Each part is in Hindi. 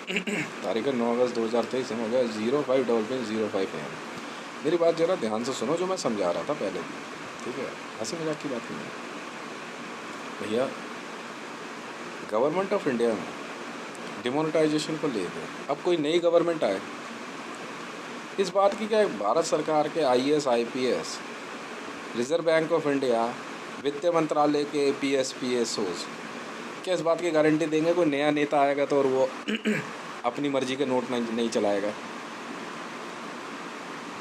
तारीख 9 अगस्त 2023 हो गया 05:05 मेरी बात जरा ध्यान से सुनो, जो मैं समझा रहा था पहले भी, ठीक है? हंसी मजाक की बात नहीं है भैया। गवर्नमेंट ऑफ इंडिया में डिमोनेटाइजेशन को लेकर अब कोई नई गवर्नमेंट आए, इस बात की क्या भारत सरकार के IAS IPS, reserve Bank of India, वित्त मंत्रालय के PS PSOs क्या इस बात की गारंटी देंगे कोई नया नेता आएगा तो और वो अपनी मर्जी के नोट नहीं चलाएगा?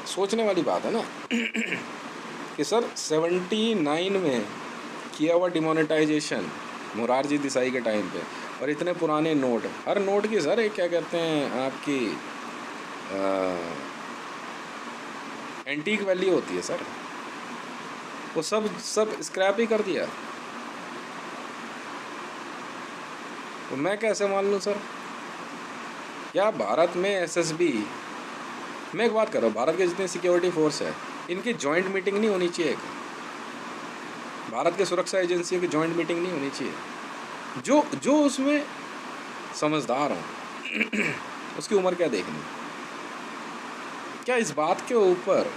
सोचने वाली बात है ना कि सर 79 में किया हुआ डिमोनेटाइजेशन मोरारजी देसाई के टाइम पे, और इतने पुराने नोट, हर नोट की सर एक क्या कहते हैं आपकी एंटीक वैल्यू होती है सर, वो सब स्क्रैप ही कर दिया। तो मैं कैसे मान लूँ सर? क्या भारत में SSB, मैं एक बात कर रहा हूँ, भारत के जितने सिक्योरिटी फोर्स है इनकी जॉइंट मीटिंग नहीं होनी चाहिए? भारत के सुरक्षा एजेंसियों की जॉइंट मीटिंग नहीं होनी चाहिए? जो उसमें समझदार हो उसकी उम्र क्या देखनी? क्या इस बात के ऊपर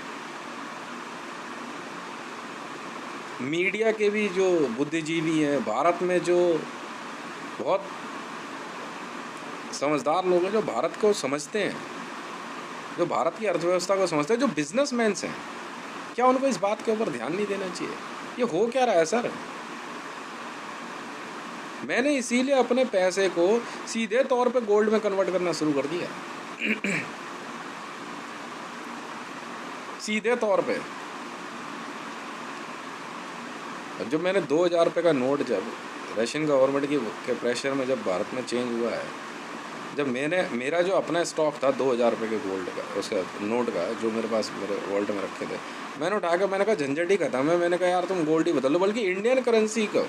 मीडिया के भी जो बुद्धिजीवी हैं भारत में, जो बहुत समझदार लोग हैं, जो भारत को समझते हैं, जो भारत की अर्थव्यवस्था को समझते हैं, जो बिजनेसमैन हैं, क्या उनको इस बात के ऊपर ध्यान नहीं देना चाहिए? ये हो क्या रहा है सर? मैंने इसीलिए अपने पैसे को सीधे तौर पे गोल्ड में कन्वर्ट करना शुरू कर दिया सीधे तौर पे। जब मैंने 2000 रुपये का नोट, जब रशियन गवर्नमेंट के प्रेशर में जब भारत में चेंज हुआ है, जब मेरा जो अपना स्टॉक था 2000 रुपये के गोल्ड का, उसका नोट का, जो मेरे पास मेरे वॉलेट में रखे थे, मैंने उठा के मैंने कहा झंझट ही खत्म है। मैंने कहा यार तुम गोल्ड ही बदल लो, बल्कि इंडियन करेंसी को,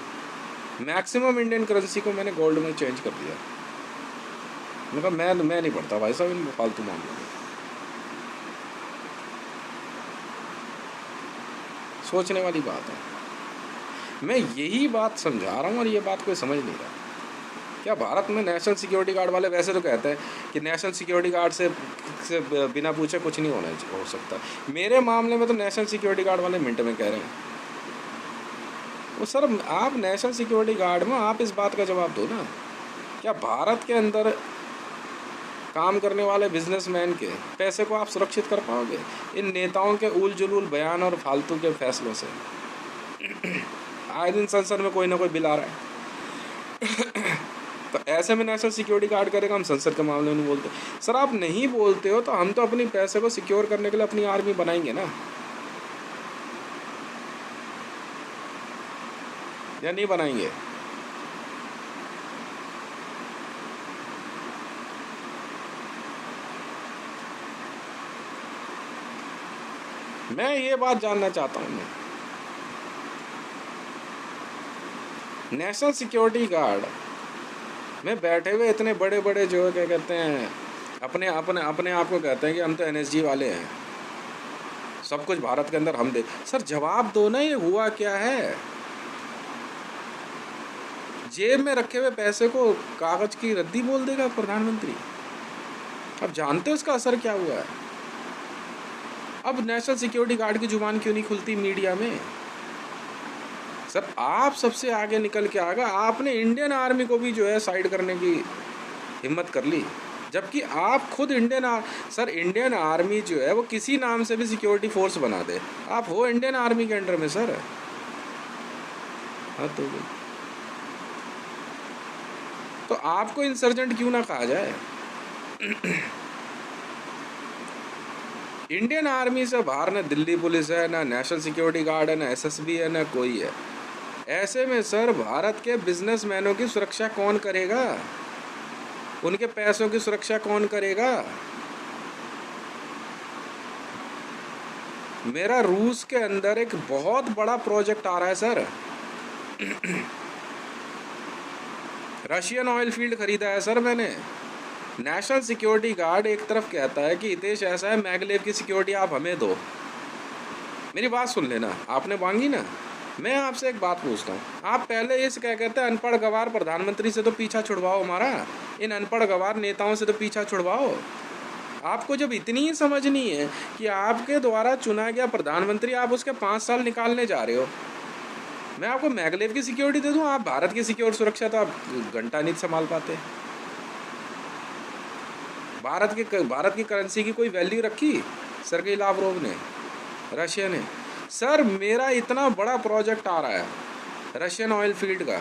मैक्सिमम इंडियन करेंसी को मैंने गोल्ड में चेंज कर दिया। मैंने कहा मैं नहीं पढ़ता भाई साहब इन फालतू मामलों में। सोचने वाली बात है। मैं यही बात समझा रहा हूँ और ये बात कोई समझ नहीं रहा। क्या भारत में नेशनल सिक्योरिटी गार्ड वाले वैसे तो कहते हैं कि नेशनल सिक्योरिटी गार्ड से बिना पूछे कुछ नहीं हो सकता। मेरे मामले में तो नेशनल सिक्योरिटी गार्ड वाले मिनट में कह रहे हैं। वो सर आप नेशनल सिक्योरिटी गार्ड में आप इस बात का जवाब दो ना, क्या भारत के अंदर काम करने वाले बिजनेसमैन के पैसे को आप सुरक्षित कर पाओगे इन नेताओं के उल जुलूल बयान और फालतू के फैसलों से? आए दिन संसद में कोई ना कोई बिल आ रहा है तो ऐसे में नेशनल सिक्योरिटी गार्ड करेगा, हम संसद के मामले में नहीं बोलते। सर आप नहीं बोलते हो तो हम तो अपनी पैसे को सिक्योर करने के लिए अपनी आर्मी बनाएंगे ना, या नहीं बनाएंगे? मैं ये बात जानना चाहता हूँ, नेशनल सिक्योरिटी गार्ड में बैठे हुए इतने बड़े बड़े जो क्या कहते हैं अपने आप को कहते हैं कि हम तो NSG वाले हैं, सब कुछ भारत के अंदर हम दे। सर जवाब दो ना, ये हुआ क्या है? जेब में रखे हुए पैसे को कागज की रद्दी बोल देगा प्रधानमंत्री? अब जानते हो इसका असर क्या हुआ है? अब नेशनल सिक्योरिटी गार्ड की जुबान क्यों नहीं खुलती मीडिया में? सर आप सबसे आगे निकल के आ गए, आपने इंडियन आर्मी को भी जो है साइड करने की हिम्मत कर ली, जबकि आप खुद इंडियन आर्मी जो है वो किसी नाम से भी सिक्योरिटी फोर्स बना दे, आप हो इंडियन आर्मी के अंडर में सर। हाँ तो आपको इंसर्जेंट क्यों ना कहा जाए? इंडियन आर्मी से बाहर ना दिल्ली पुलिस है, ना नेशनल सिक्योरिटी गार्ड है, ना SSB है, ना कोई है। ऐसे में सर भारत के बिजनेसमैनों की सुरक्षा कौन करेगा? उनके पैसों की सुरक्षा कौन करेगा? मेरा रूस के अंदर एक बहुत बड़ा प्रोजेक्ट आ रहा है सर। रशियन ऑयल फील्ड खरीदा है सर मैंने। नेशनल सिक्योरिटी गार्ड एक तरफ कहता है कि हितेश ऐसा है, मैगलेव की सिक्योरिटी आप हमें दो। मेरी बात सुन लेना, आपने मांगी ना, मैं आपसे एक बात पूछता हूँ, आप पहले ये क्या कहते हैं, अनपढ़ गवार प्रधानमंत्री से तो पीछा छुड़वाओ हमारा, इन अनपढ़ गवार नेताओं से तो पीछा छुड़वाओ। आपको जब इतनी ही समझनी है कि आपके द्वारा चुना गया प्रधानमंत्री, आप उसके 5 साल निकालने जा रहे हो, मैं आपको मैगलेव की सिक्योरिटी दे दूं, आप भारत की सिक्योर सुरक्षा तो आप घंटा नहीं संभाल पाते। भारत की करेंसी की कोई वैल्यू रखी सर्गेई लावरोव ने, रशिया ने? सर मेरा इतना बड़ा प्रोजेक्ट आ रहा है रशियन ऑयल फील्ड का,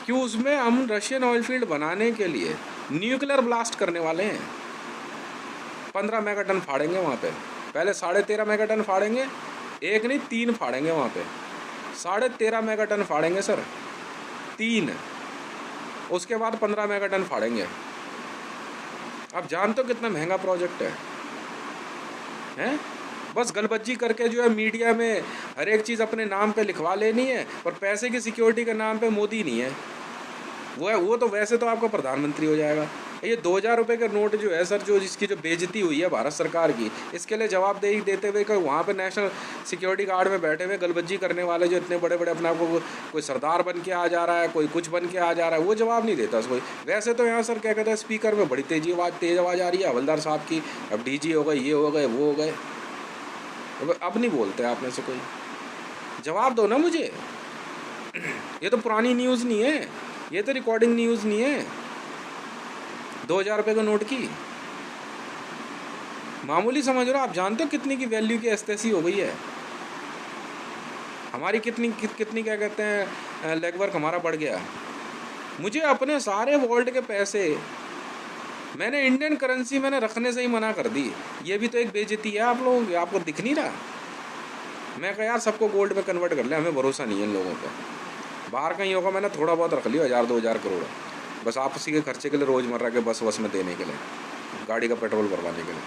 कि उसमें हम रशियन ऑयल फील्ड बनाने के लिए न्यूक्लियर ब्लास्ट करने वाले हैं। 15 मेगाटन फाड़ेंगे वहाँ पे, पहले 13.5 मेगाटन फाड़ेंगे, एक नहीं 3 फाड़ेंगे वहाँ पे, 13.5 मेगाटन फाड़ेंगे सर, 3, उसके बाद 15 मेगाटन फाड़ेंगे। आप जानते हो कितना महंगा प्रोजेक्ट है? बस गलबज्जी करके जो है मीडिया में हर एक चीज़ अपने नाम पे लिखवा लेनी है, और पैसे की सिक्योरिटी के नाम पे मोदी नहीं है, वो तो वैसे तो आपका प्रधानमंत्री हो जाएगा। ये 2000 रुपये का नोट जो है सर, जो जिसकी जो बेइज्जती हुई है भारत सरकार की, इसके लिए जवाबदेही देते हुए वहाँ पे नेशनल सिक्योरिटी गार्ड में बैठे हुए गलबज्जी करने वाले जो इतने बड़े बड़े अपने आप को कोई सरदार बन के आ जा रहा है, कोई कुछ बन के आ जा रहा है, वो जवाब नहीं देता कोई। वैसे तो यहाँ सर क्या कहते हैं, स्पीकर में बड़ी तेज़ आवाज़ आ रही है हवलदार साहब की, अब DG हो गए, ये हो गए, वो हो गए, अब नहीं बोलते आप में से कोई। जवाब दो ना मुझे। ये तो पुरानी न्यूज़ नहीं है, ये तो रिकॉर्डिंग न्यूज़ नहीं है 2000 रुपये के नोट की, मामूली समझ रहे हो? आप जानते हो कितनी की वैल्यू की एस्टेसी हो गई है हमारी, कितनी क्या कहते हैं लेगवर्क हमारा बढ़ गया। मुझे अपने सारे वॉल्ट के पैसे मैंने इंडियन करेंसी मैंने रखने से ही मना कर दी। ये भी तो एक बेइज्जती है आप लोगों की, आपको दिख नहीं रहा? मैं कहा यार सबको गोल्ड में कन्वर्ट कर ले, हमें भरोसा नहीं है इन लोगों पे। बाहर कहीं होगा मैंने थोड़ा बहुत रख लिया, 1000-2000 करोड़, बस आप उसी के खर्चे के लिए, रोज़मर्रा के बस में देने के लिए, गाड़ी का पेट्रोल भरवाने के लिए।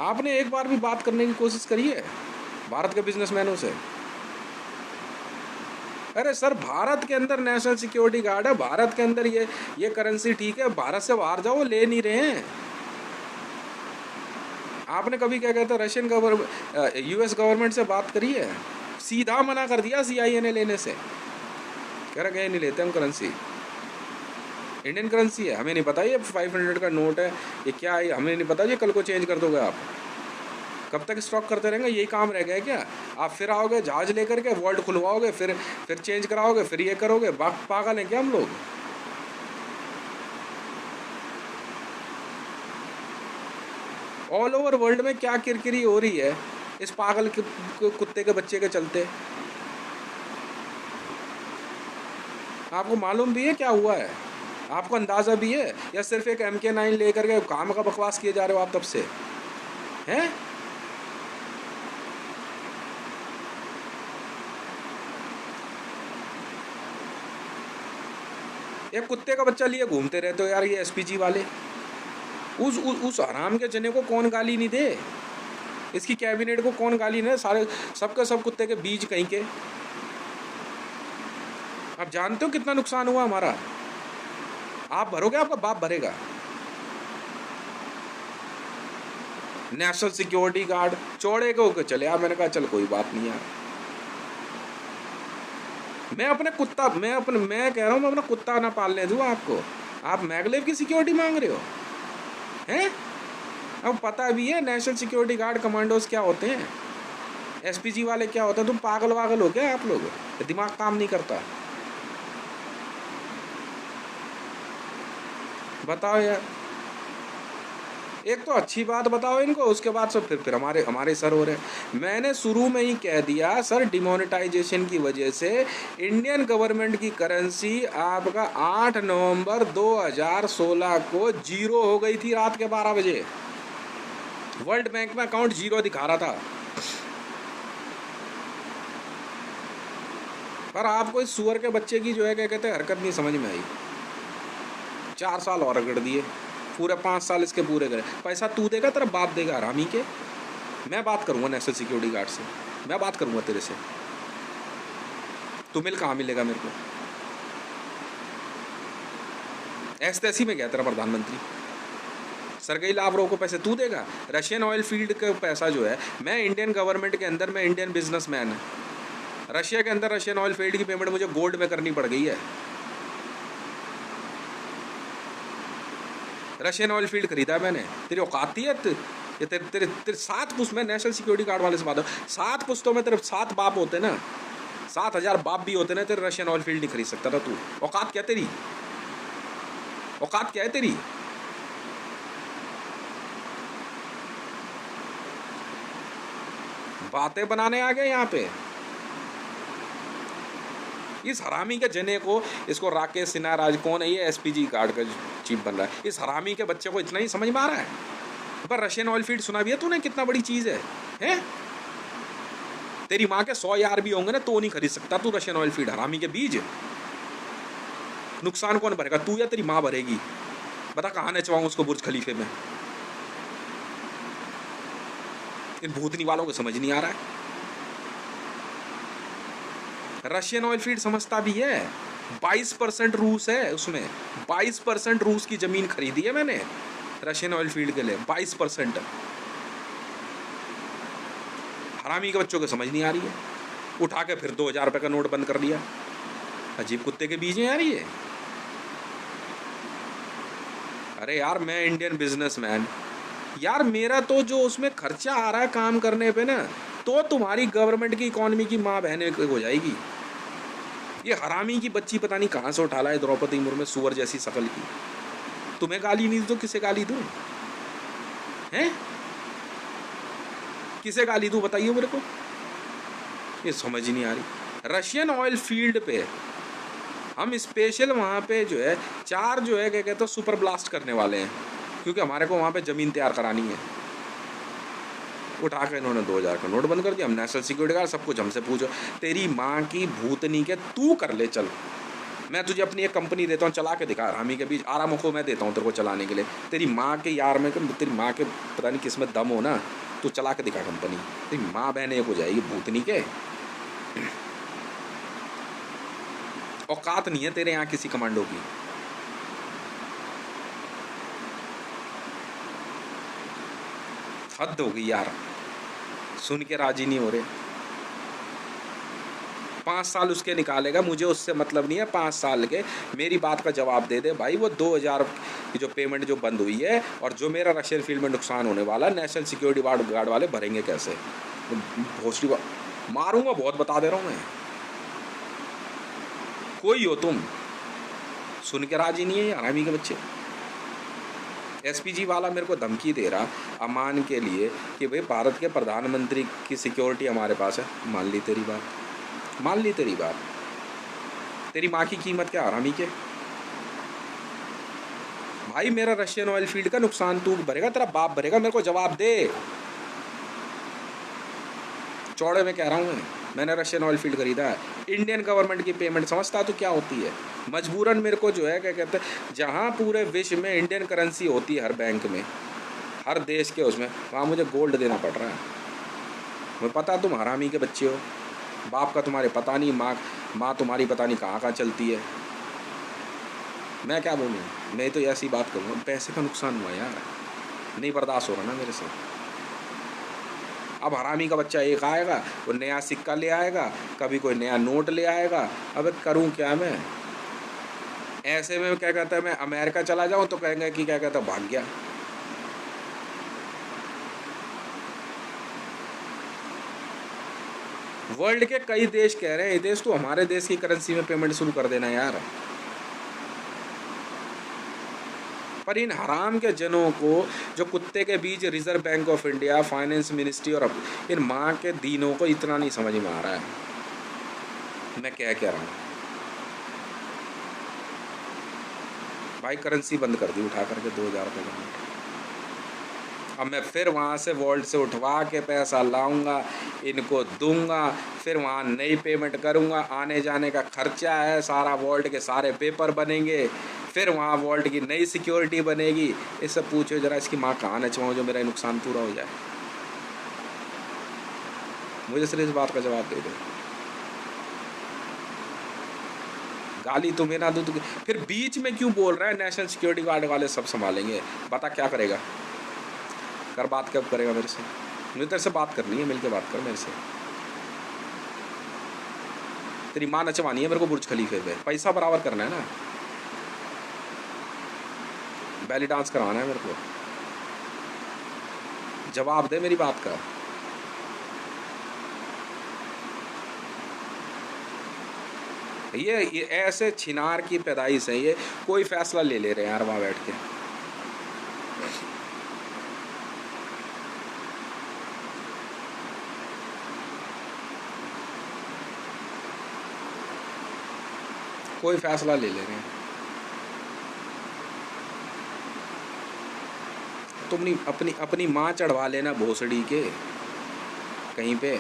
आपने एक बार भी बात करने की कोशिश करी है भारत के बिजनेसमैनों से? अरे सर भारत के अंदर नेशनल सिक्योरिटी गार्ड है, भारत के अंदर ये करेंसी ठीक है, भारत से बाहर जाओ, ले नहीं रहे हैं। आपने कभी क्या कहते हैं रशियन US गवर्नमेंट से बात करी है? सीधा मना कर दिया CIA ने लेने से, कह रहा नहीं लेते हम करेंसी, इंडियन करेंसी है, हमें नहीं पता ये 500 का नोट है, ये क्या है हमें नहीं पता, ये कल को चेंज कर दोगे आप, कब तक स्टॉक करते रहेंगे? यही काम रह गया है क्या? आप फिर आओगे जहाज लेकर के, वॉल्ट खुलवाओगे, फिर चेंज कराओगे, फिर ये करोगे, पागल हैं क्या हम लोग? ऑल ओवर वर्ल्ड में क्या किरकिरी हो रही है इस पागल कुत्ते के बच्चे के चलते? आपको मालूम भी है क्या हुआ है? आपको अंदाज़ा भी है, या सिर्फ एक MK9 लेकर के काम का बकवास किए जा रहे हो आप तब से? हैं? एक कुत्ते का बच्चा लिए घूमते रहते हो यार, ये SPG वाले। उस हराम के जने को कौन गाली नहीं दे, इसकी कैबिनेट को कौन गाली नहीं दे, सारे सबके सब कुत्ते के बीज कहीं के। आप जानते हो कितना नुकसान हुआ हमारा? आप भरोगे, आपका बाप भरेगा। नेशनल सिक्योरिटी गार्ड चौड़े के होकर चले, मैंने कहा चल कोई बात नहीं यार, मैं कह रहा हूँ मैं अपना कुत्ता ना पालने दूँ आपको, आप मैगलेव की सिक्योरिटी मांग रहे हो हैं? अब पता भी है नेशनल सिक्योरिटी गार्ड कमांडोज क्या होते हैं, SPG वाले क्या होते हैं? तुम पागल वागल हो क्या आप लोग? दिमाग काम नहीं करता? बताओ यार, एक तो अच्छी बात बताओ इनको, उसके बाद सब फिर हमारे सर हो रहे। मैंने शुरू में ही कह दिया सर, डिमोनेटाइजेशन की वजह से इंडियन गवर्नमेंट की करेंसी आपका 8 नवंबर 2016 को 0 हो गई थी रात के 12 बजे। वर्ल्ड बैंक में अकाउंट 0 दिखा रहा था, पर आपको इस सुअर के बच्चे की जो है क्या कहते हैं हरकत नहीं समझ में आई। 4 साल और रगड़ दिए, पूरे 5 साल इसके पूरे करे। पैसा तू देगा, तेरा बाप देगा हरामी के। मैं बात करूंगा नेशनल सिक्योरिटी गार्ड से, मैं बात करूंगा तेरे से, तू मिल कहाँ मिलेगा मेरे को? ऐसी में गया तेरा प्रधानमंत्री, सरगेई लावरोव को पैसे तू देगा? रशियन ऑयल फील्ड का पैसा जो है, मैं इंडियन गवर्नमेंट के अंदर, मैं इंडियन बिजनेसमैन है, रशिया के अंदर रशियन ऑयल फील्ड की पेमेंट मुझे गोल्ड में करनी पड़ गई है। रशियन ऑयल फील्ड खरीदा है मैंने, तेरी औकात है? ये तेरे तेरे तेरे 7 पुश्त, मैं नेशनल सिक्योरिटी गार्ड वाले से बात हूँ, 7 पुश्तों में तेरे 7 बाप होते ना, 7,000 बाप भी होते ना, तेरे रशियन ऑयल फील्ड नहीं खरीद सकता था तू। औकात क्या तेरी? औकात क्या है तेरी? बातें बनाने आ गए यहाँ पे। इस हरामी के जने को, इसको राकेश सिन्हा, राज कौन है ये, एसपीजी गार्ड का चीफ बन रहा है, इस हरामी के बच्चे को इतना ही समझ में आ रहा है। पर रशियन ऑयल फील्ड सुना भी है तूने, कितना बड़ी चीज है, हैं? तेरी माँ के 100 यार भी होंगे ना तो नहीं खरीद सकता तू रशियन ऑयल फील्ड, हरामी के बीज। नुकसान कौन भरेगा, तू या तेरी माँ भरेगी? बता कहाँ नचवाऊं उसको बुर्ज खलीफे में? इन भूतनी वालों को समझ नहीं आ रहा है। रशियन ऑयल फील्ड समझता भी है, 22% रूस है उसमें, 22% रूस की जमीन खरीदी है मैंने रशियन ऑयल फील्ड के लिए, 22%। हरामी के बच्चों को समझ नहीं आ रही है, उठा के फिर 2,000 रुपये का नोट बंद कर दिया। अजीब कुत्ते के बीच में आ रही है। अरे यार मैं इंडियन बिजनेसमैन, यार मेरा तो जो उसमें खर्चा आ रहा है काम करने पे ना, तो तुम्हारी गवर्नमेंट की इकोनॉमी की माँ बहने हो जाएगी। ये हरामी की बच्ची पता नहीं कहाँ से उठा ला है द्रौपदी मुर्मू, सुअर जैसी शकल की। तुम्हें गाली नहीं दी तो किसे गाली दूँ? हैं? किसे गाली दूँ बताइए मेरे को, ये समझ नहीं आ रही। रशियन ऑयल फील्ड पे हम स्पेशल वहाँ पे जो है 4 जो है क्या कहते हैं सुपर ब्लास्ट करने वाले हैं, क्योंकि हमारे को वहाँ पे ज़मीन तैयार करानी है। उठा कर इन्होंने 2,000 का नोट बंद कर दिया। हम नेशनल सिक्योरिटी गार्ड, सब कुछ हमसे पूछो। तेरी माँ की भूतनी के, तू कर ले चल, मैं तुझे अपनी एक कंपनी देता हूँ, चला के दिखा। हरामी के बीच आराम को मैं देता हूँ तेरे को चलाने के लिए। तेरी माँ के यार में, तेरी माँ के पता नहीं किस में दम हो ना, तू चला के दिखा कंपनी, तेरी माँ बहन एक हो जाएगी भूतनी के। औकात नहीं है तेरे यहाँ किसी कमांडो की। हद हो गई यार, सुन के राजी नहीं हो रहे। 5 साल उसके निकालेगा, मुझे उससे मतलब नहीं है। 5 साल के मेरी बात का जवाब दे दे भाई। वो 2,000 की जो पेमेंट जो बंद हुई है और जो मेरा रशियन फील्ड में नुकसान होने वाला, नेशनल सिक्योरिटी गार्ड वाले भरेंगे कैसे? भोसड़ी मारूंगा बहुत, बता दे रहा हूँ मैं। कोई हो तुम, सुन के राजी नहीं है ये हरामी के बच्चे। एसपीजी वाला मेरे को धमकी दे रहा अमान के लिए कि भाई भारत के प्रधानमंत्री की सिक्योरिटी हमारे पास है। मान ली तेरी बात, मान ली तेरी बात। तेरी माँ की कीमत क्या हरामी के? भाई मेरा रशियन ऑयल फील्ड का नुकसान तू भरेगा, तेरा बाप भरेगा? मेरे को जवाब दे। चौड़े में कह रहा हूँ मैंने रशियन ऑयल फील्ड खरीदा है। इंडियन गवर्नमेंट की पेमेंट समझता तो क्या होती है? मजबूरन मेरे को जो है क्या कहते हैं, जहाँ पूरे विश्व में इंडियन करेंसी होती है हर बैंक में, हर देश के उसमें, वहाँ मुझे गोल्ड देना पड़ रहा है। मुझे पता तुम हरामी के बच्चे हो, बाप का तुम्हारे पता नहीं, माँ तुम्हारी पता नहीं कहाँ कहाँ चलती है। मैं क्या बोलूँ? मैं तो ऐसी बात करूँगा, पैसे का नुकसान हुआ यार, नहीं बर्दाश्त हो रहा ना मेरे से। अब हरामी का बच्चा एक आएगा, वो नया सिक्का ले आएगा, कभी कोई नया नोट ले आएगा। अब करूं क्या मैं? ऐसे में क्या कहता है, मैं अमेरिका चला जाऊं तो कहेंगे कि क्या कहता है भाग गया। वर्ल्ड के कई देश कह रहे हैं देश तो हमारे देश की करेंसी में पेमेंट शुरू कर देना यार। पर इन हराम के जनों को, जो कुत्ते के बीच Reserve Bank of India, finance ministry और इन माँ के दीनों को इतना नहीं समझ में आ रहा है मैं क्या कह रहा हूँ। भाई करेंसी बंद कर दी उठा करके 2,000 रुपये का नोट। अब मैं फिर वहाँ से वॉल्ट से उठवा के पैसा लाऊंगा, इनको दूंगा, फिर वहाँ नई पेमेंट करूँगा। आने जाने का खर्चा है सारा, वॉल्ट के सारे पेपर बनेंगे, फिर वहाँ वॉल्ट की नई सिक्योरिटी बनेगी। इससे पूछो जरा इसकी माँ कहाँ नचवाऊँ जो मेरा नुकसान पूरा हो जाए। मुझे सिर्फ इस बात का जवाब दे दो। गाली तुम्हें ना दो तो फिर बीच में क्यों बोल रहा है नेशनल सिक्योरिटी गार्ड वाले सब संभालेंगे? बता क्या करेगा? कर बात कब करेगा मेरे से? मुझे तेरे से बात करनी है, मिलके बात कर मेरे से। तेरी माँ नचवानी है मेरे को बुर्ज खलीफे पे, पैसा बराबर करना है ना, बैली डांस करवाना है मेरे को। जवाब दे मेरी बात का। ये ऐसे छिनार की पैदाइश है ये, कोई फैसला ले ले रहे हैं यार वहां बैठ के। कोई फैसला ले ले रहे हैं। तुम अपनी अपनी माँ चढ़वा लेना भोसड़ी के कहीं पे।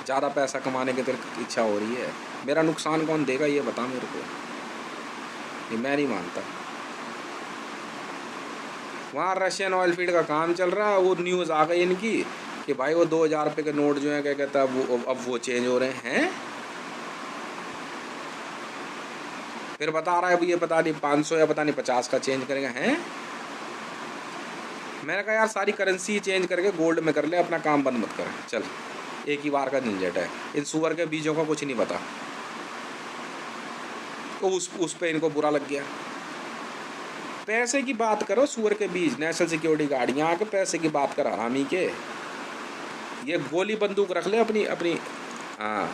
ज़्यादा पैसा कमाने की तेरी इच्छा हो रही है, मेरा नुकसान कौन देगा ये बता मेरे को। ये मैं नहीं मानता। वहाँ रशियन ऑयल फील्ड का काम चल रहा है, वो न्यूज़ आ गई इनकी कि भाई वो 2000 रुपये के नोट जो है क्या कहता है अब वो चेंज हो रहे हैं। फिर बता रहा है ये पता नहीं 500 या पता नहीं 50 का चेंज करेगा हैं। मैंने कहा यार सारी करेंसी चेंज करके गोल्ड में कर ले, अपना काम बंद मत कर, चल एक ही बार का झंझट है। इन सुअर के बीजों का कुछ नहीं पता। तो उस पे इनको बुरा लग गया। पैसे की बात करो, सुअर के बीज, नेशनल सिक्योरिटी गार्ड यहाँ के पैसे की बात कर हरामी के। ये गोली बंदूक रख ले अपनी अपनी। हाँ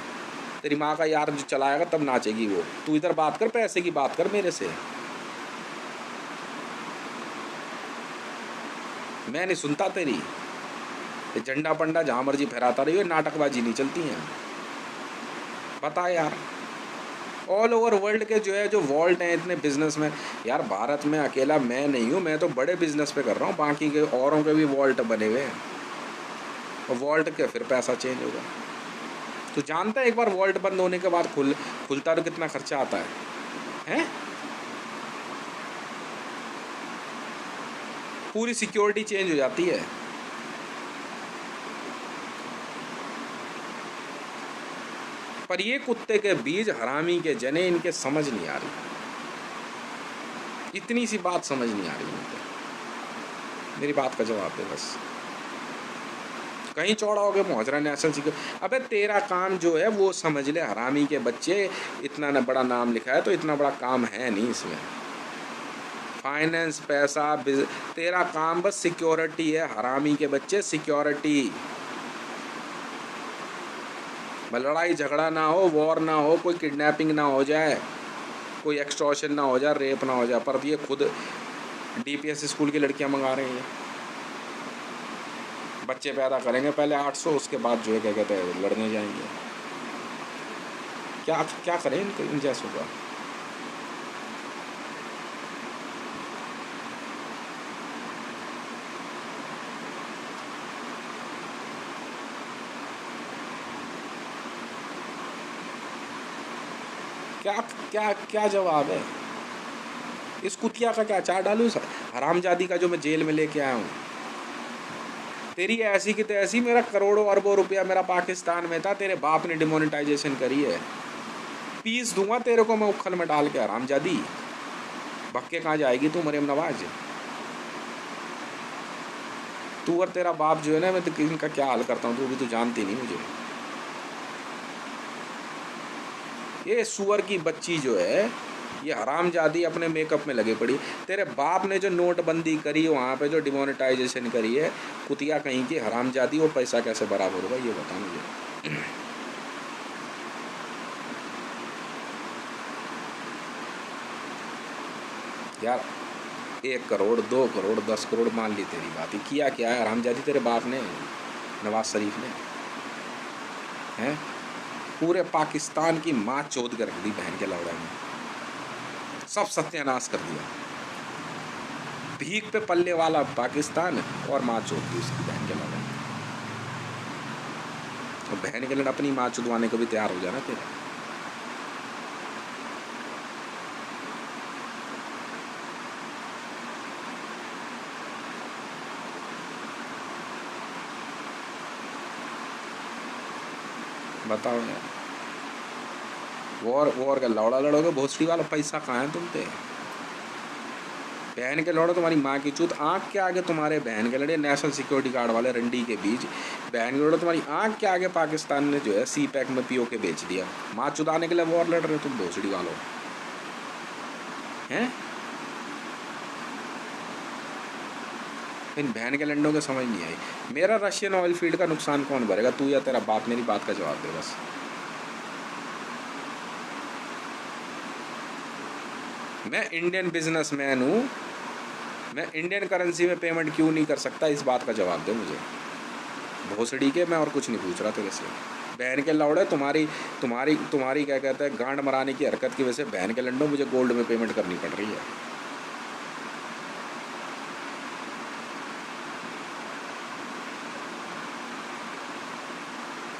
तेरी माँ का यार जो चलाएगा तब नाचेगी वो। तू इधर बात कर, पैसे की बात कर मेरे से। मैं नहीं सुनता तेरी। ये झंडा पंडा जहाँ मर्जी फहराता रही है, नाटकबाजी नहीं चलती हैं। पता है यार ऑल ओवर वर्ल्ड के जो है जो वॉल्ट हैं इतने बिजनेस में, यार भारत में अकेला मैं नहीं हूँ, मैं तो बड़े बिजनेस पे कर रहा हूँ, बाकी के औरों के भी वॉल्ट बने हुए हैं। और वॉल्ट के फिर पैसा चेंज होगा। तो जानता है एक बार वॉल्ट बंद होने के बाद खुलता तो कितना खर्चा आता है? पूरी सिक्योरिटी चेंज हो जाती है। पर ये कुत्ते के बीज हरामी के जने, इनके समझ नहीं आ रही, इतनी सी बात समझ नहीं आ रही इनको। मेरी बात का जवाब दे बस। कहीं चौड़ा हो गए पहुंच रहा है नेशनल सिक्योरिटी। अबे तेरा काम जो है वो समझ ले हरामी के बच्चे। इतना न बड़ा नाम लिखा है तो इतना बड़ा काम है नहीं इसमें। फाइनेंस, पैसा, तेरा काम बस सिक्योरिटी है हरामी के बच्चे, सिक्योरिटी। लड़ाई झगड़ा ना हो, वॉर ना हो, कोई किडनैपिंग ना हो जाए, कोई एक्सटॉर्शन ना हो जाए, रेप ना हो जाए। पर ये खुद डीपीएस स्कूल की लड़कियां मंगा रहे हैं। बच्चे पैदा करेंगे पहले 800, उसके बाद जो है क्या कहते हैं लड़ने जाएंगे। क्या क्या करें इन जैसों का? क्या क्या क्या जवाब है? इस कुतिया का क्या चार डालूं? हरामजादी का जो मैं जेल में लेके आया हूँ। तेरी ऐसी की तैसी, मेरा करोड़ों अरबों रुपया मेरा पाकिस्तान में था, तेरे बाप ने डिमोनेटाइजेशन करी है। पीस दूंगा तेरे को मैं उखल में डाल के, हरामजादी। भक्के कहाँ जाएगी तू मरियम नवाज? तू और तेरा बाप जो है ना, मैं तो इनका क्या हाल करता हूँ, तू भी तो जानती नहीं मुझे। ये सुअर की बच्ची जो है, ये हरामजादी अपने मेकअप में लगे पड़ी। तेरे बाप ने जो नोटबंदी करी, वहाँ पे जो डिमोनेटाइजेशन करी है, कुतिया कहीं की हरामजादी, वो पैसा कैसे बराबर होगा ये बता मुझे। यार 1 करोड़ 2 करोड़ 10 करोड़ मान ली तेरी बात, किया क्या है हरामजादी तेरे बाप ने, नवाज शरीफ ने? हैं पूरे पाकिस्तान की माँ चोद कर रख दी बहन के लौड़ा ने, सब सत्यानाश कर दिया। भीख पे पल्ले वाला पाकिस्तान और माँ चोद दी उसकी बहन के लौड़ा। तो बहन के लड़ अपनी माँ चुदवाने को भी तैयार हो जाना तेरा। बताओ यार। वॉर का लौड़ा लड़ोगे भोसड़ी वाला, पैसा कहाँ है तुम पे? बहन के लौड़ो तुम्हारी माँ की चूत, आँख के आगे तुम्हारे बहन के लड़े नेशनल सिक्योरिटी गार्ड वाले रंडी के बीच। बहन के लौड़ो तुम्हारी आँख के आगे पाकिस्तान ने जो है सी पैक में पीओ के बेच दिया। माँ चुदाने के लिए वॉर लड़ रहे हो तुम भोसड़ी वालों हैं। इन बहन के लंडों के समझ नहीं आई। मेरा रशियन ऑयल फील्ड का नुकसान कौन भरेगा? तू या तेरा बाप? मेरी बात का जवाब दे बस। मैं इंडियन बिजनेसमैन हूँ, मैं इंडियन करेंसी में पेमेंट क्यों नहीं कर सकता? इस बात का जवाब दे मुझे भोसड़ी के। मैं और कुछ नहीं पूछ रहा तेरे से। बहन के लौड़े तुम्हारी तुम्हारी तुम्हारी क्या कहते हैं गांड मराने की हरकत की वजह से बहन के लंडों मुझे गोल्ड में पेमेंट करनी पड़ रही है।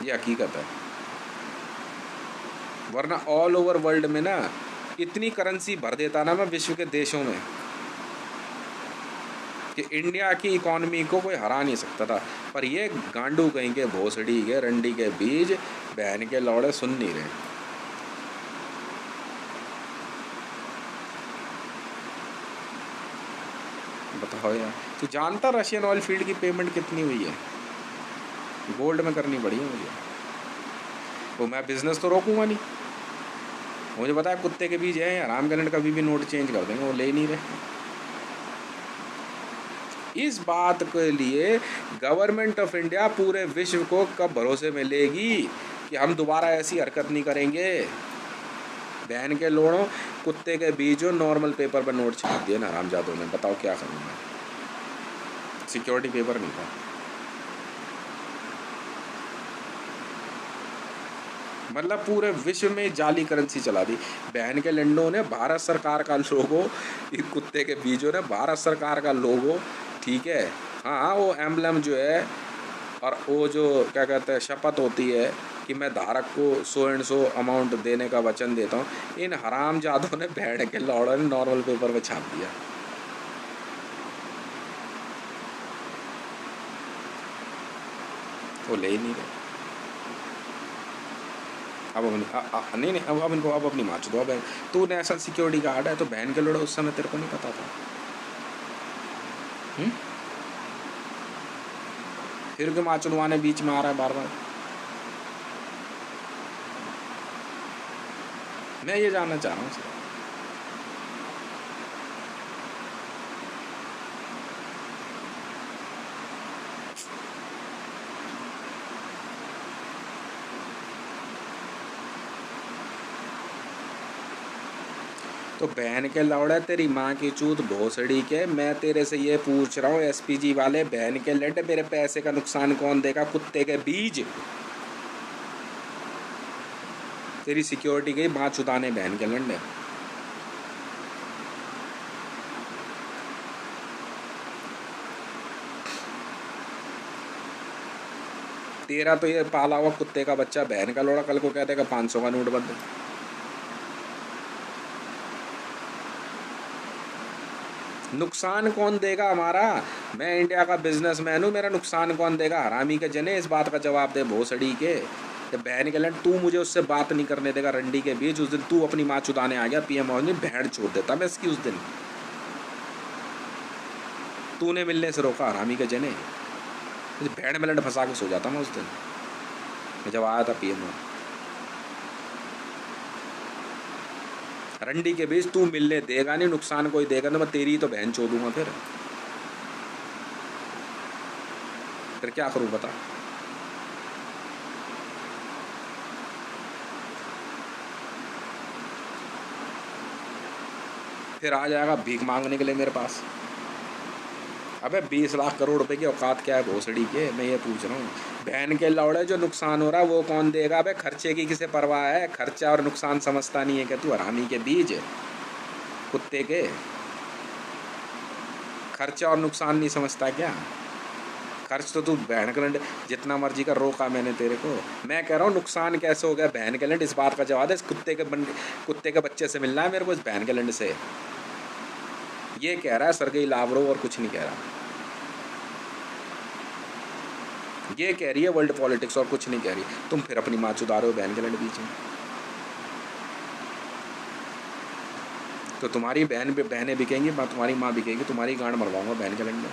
ये हकीकत है। वरना ऑल ओवर वर्ल्ड में ना इतनी करेंसी भर देता ना मैं विश्व के देशों में कि इंडिया की इकोनॉमी को कोई हरा नहीं सकता था। पर ये गांडू कहीं के भोसड़ी के रंडी के बीज बहन के लौड़े सुन नहीं रहे। बताओ यार, तू जानता रशियन ऑयल फील्ड की पेमेंट कितनी हुई है? गोल्ड में करनी पड़ी है मुझे। तो मैं बिजनेस तो रोकूंगा नहीं। मुझे पता है कुत्ते के बीज हैं, आराम करंट कभी भी नोट चेंज कर देंगे, वो ले नहीं रहे। इस बात के लिए गवर्नमेंट ऑफ इंडिया पूरे विश्व को कब भरोसे में लेगी कि हम दोबारा ऐसी हरकत नहीं करेंगे? बहन के लोड़ों कुत्ते के बीजों नॉर्मल पेपर पर नोट छाप दिए ना हरामजादों ने। बताओ क्या करूँ मैं? सिक्योरिटी पेपर नहीं था। मतलब पूरे विश्व में जाली करेंसी चला दी बहन के लंडों ने। भारत सरकार का लोगो, कुत्ते के बीजों ने भारत सरकार का लोगो, ठीक है, हाँ, वो एम्बलम जो है और वो जो क्या कहते हैं शपथ होती है कि मैं धारक को 100 अमाउंट देने का वचन देता हूँ, इन हरामजादों ने बहन के लौड़ों ने नॉर्मल पेपर पे छाप दिया। वो ले ही नहीं रहे। अब नहीं अब इनको अब अपनी माच दो। अब तू नेशनल सिक्योरिटी गार्ड है तो बहन के लोड़ा उस समय तेरे को नहीं पता था? फिर क्यों माच दुआने बीच में आ रहा है बार बार? मैं ये जानना चाह रहा हूँ सर। तो बहन के लौड़ा तेरी माँ की चूत भोसड़ी के, मैं तेरे से ये पूछ रहा हूँ एसपीजी वाले बहन के लड्डे, मेरे पैसे का नुकसान कौन देगा? कुत्ते के बीज। तेरी सिक्योरिटी गई माँ चुदाने बहन के लंडे। तेरा तो ये पाला हुआ कुत्ते का बच्चा बहन का लोड़ा कल को कह देगा 500 का नोट बंद। नुकसान कौन देगा हमारा? मैं इंडिया का बिजनेसमैन हूँ, मेरा नुकसान कौन देगा? हरामी के जने इस बात का जवाब दे भोसड़ी के। बहन के लंड तू मुझे उससे बात नहीं करने देगा रंडी के बीच। उस दिन तू अपनी माँ चुदाने आ गया पीएम हाउस में, बहन छोड़ देता मैं इसकी। उस दिन तूने मिलने से रोका हरामी के जने। बहन में लंड फंसा के सो जाता मैं उस दिन जब आया था पीएम हाउस। रंडी के बीच तू मिलने देगा नहीं, नुकसान कोई देगा तो मैं तेरी तो बहन चोदूंगा। फिर क्या करूं बता? फिर आ जाएगा भीख मांगने के लिए मेरे पास। अबे 20 लाख करोड़ रुपए की औकात क्या है भोसड़ी के? मैं ये पूछ रहा हूँ। बहन के लौड़े जो नुकसान हो रहा है वो कौन देगा? अबे खर्चे की किसे परवाह है? खर्चा और नुकसान समझता नहीं है क्या तू? हरामी के बीज कुत्ते के, खर्चा और नुकसान नहीं समझता क्या? खर्च तो तू बहन के लंड जितना मर्जी का रोका मैंने तेरे को। मैं कह रहा हूँ नुकसान कैसे हो गया बहन के लंड, इस बात का जवाब है। इस कुत्ते के बच्चे से मिलना है मेरे को, इस बहन के लंड से। ये कह रहा है सरगेई लावरोव और कुछ नहीं कह रहा। ये कह रही है वर्ल्ड पॉलिटिक्स और कुछ नहीं कह रही। तुम फिर अपनी माँ चुदा रहे हो बहन के लंड बीच में। तो तुम्हारी बहनें बिकेंगी, तुम्हारी माँ बिकेगी, तुम्हारी गांड मरवाऊंगा बहन के लंडे।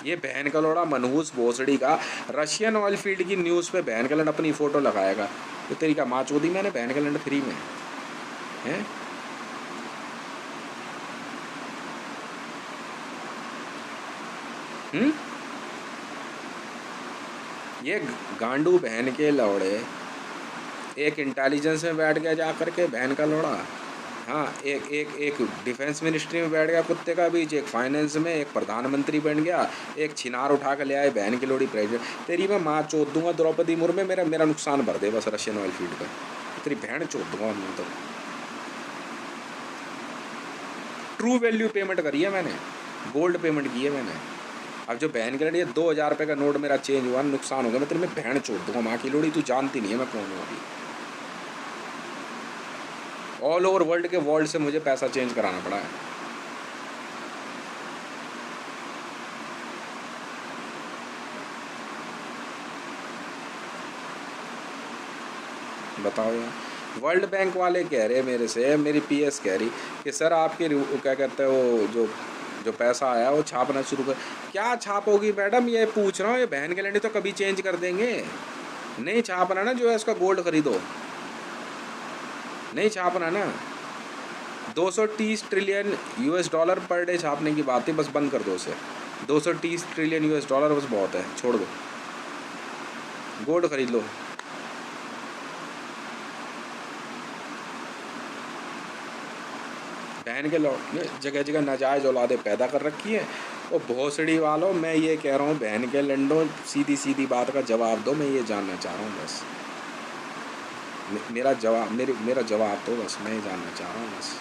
ये बहन का लोड़ा मनहूस भोसड़ी का रशियन ऑयल फील्ड की न्यूज़ पे बहन का लंड अपनी फ़ोटो लगाएगा, तो तेरी का माँ चोदी मैंने बहन का लंड फ्री में है। ये गांडू बहन के लौड़े, एक इंटेलिजेंस में बैठ गया जा करके बहन का लोड़ा, हाँ, एक एक एक डिफेंस मिनिस्ट्री में बैठ गया कुत्ते का बीच, एक फाइनेंस में, एक प्रधानमंत्री बन गया, एक छिनार उठा कर ले आए बहन की लोड़ी प्रेसिडेंट। तेरी मैं माँ चोद दूंगा द्रौपदी मुर्मू, मेरा मेरा नुकसान भर दे बस रशियन ऑयल फील्ड का, तेरी बहन चोद दूंगा मैं तो। ट्रू वैल्यू पेमेंट करी है मैंने, गोल्ड पेमेंट की है मैंने। अब जो बहन के लिए 2000 रुपये का नोट मेरा चेंज हुआ, नुकसान हो गया, मैं तेरे में बहन चोद दूंगा माँ की लोड़ी, तू जानती नहीं है मैं कौन हूँ अभी। ऑल ओवर वर्ल्ड के वर्ल्ड से मुझे पैसा चेंज कराना पड़ा है। बताओ यार, वर्ल्ड बैंक वाले कह रहे मेरे से, मेरी पीएस कह रही कि सर आपके क्या कहते हैं वो जो जो पैसा आया वो छापना शुरू कर। क्या छापोगी मैडम, ये पूछ रहा हूँ, ये बहन के लंडे तो कभी चेंज कर देंगे, नहीं छापना ना, जो है उसका गोल्ड खरीदो, नहीं छापना ना। 230 trillion US dollar per day छापने की बात है, बस बंद कर दो उसे। 230 ट्रिलियन यूएस डॉलर बस बहुत है, छोड़ दो, गोल्ड खरीद लो। बहन के लौट ने जगह जगह नाजायज़ औलादे पैदा कर रखी है। और भोसड़ी वालों, मैं ये कह रहा हूँ बहन के लंडों, सीधी सीधी बात का जवाब दो, मैं ये जानना चाह रहा हूँ बस, मेरा जवाब दो बस, मैं ये जानना चाह रहा हूँ बस।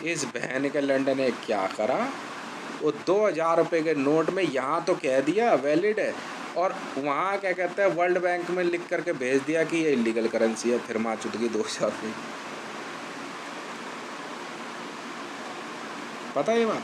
इस बहन के लंडन ने क्या करा, वो 2000 रुपये के नोट में यहाँ तो कह दिया वैलिड है, और वहाँ क्या कहते हैं वर्ल्ड बैंक में लिख करके भेज दिया कि ये इलीगल करेंसी है, फिर माँ चुटकी 2000 रुपये। पता है ये बात?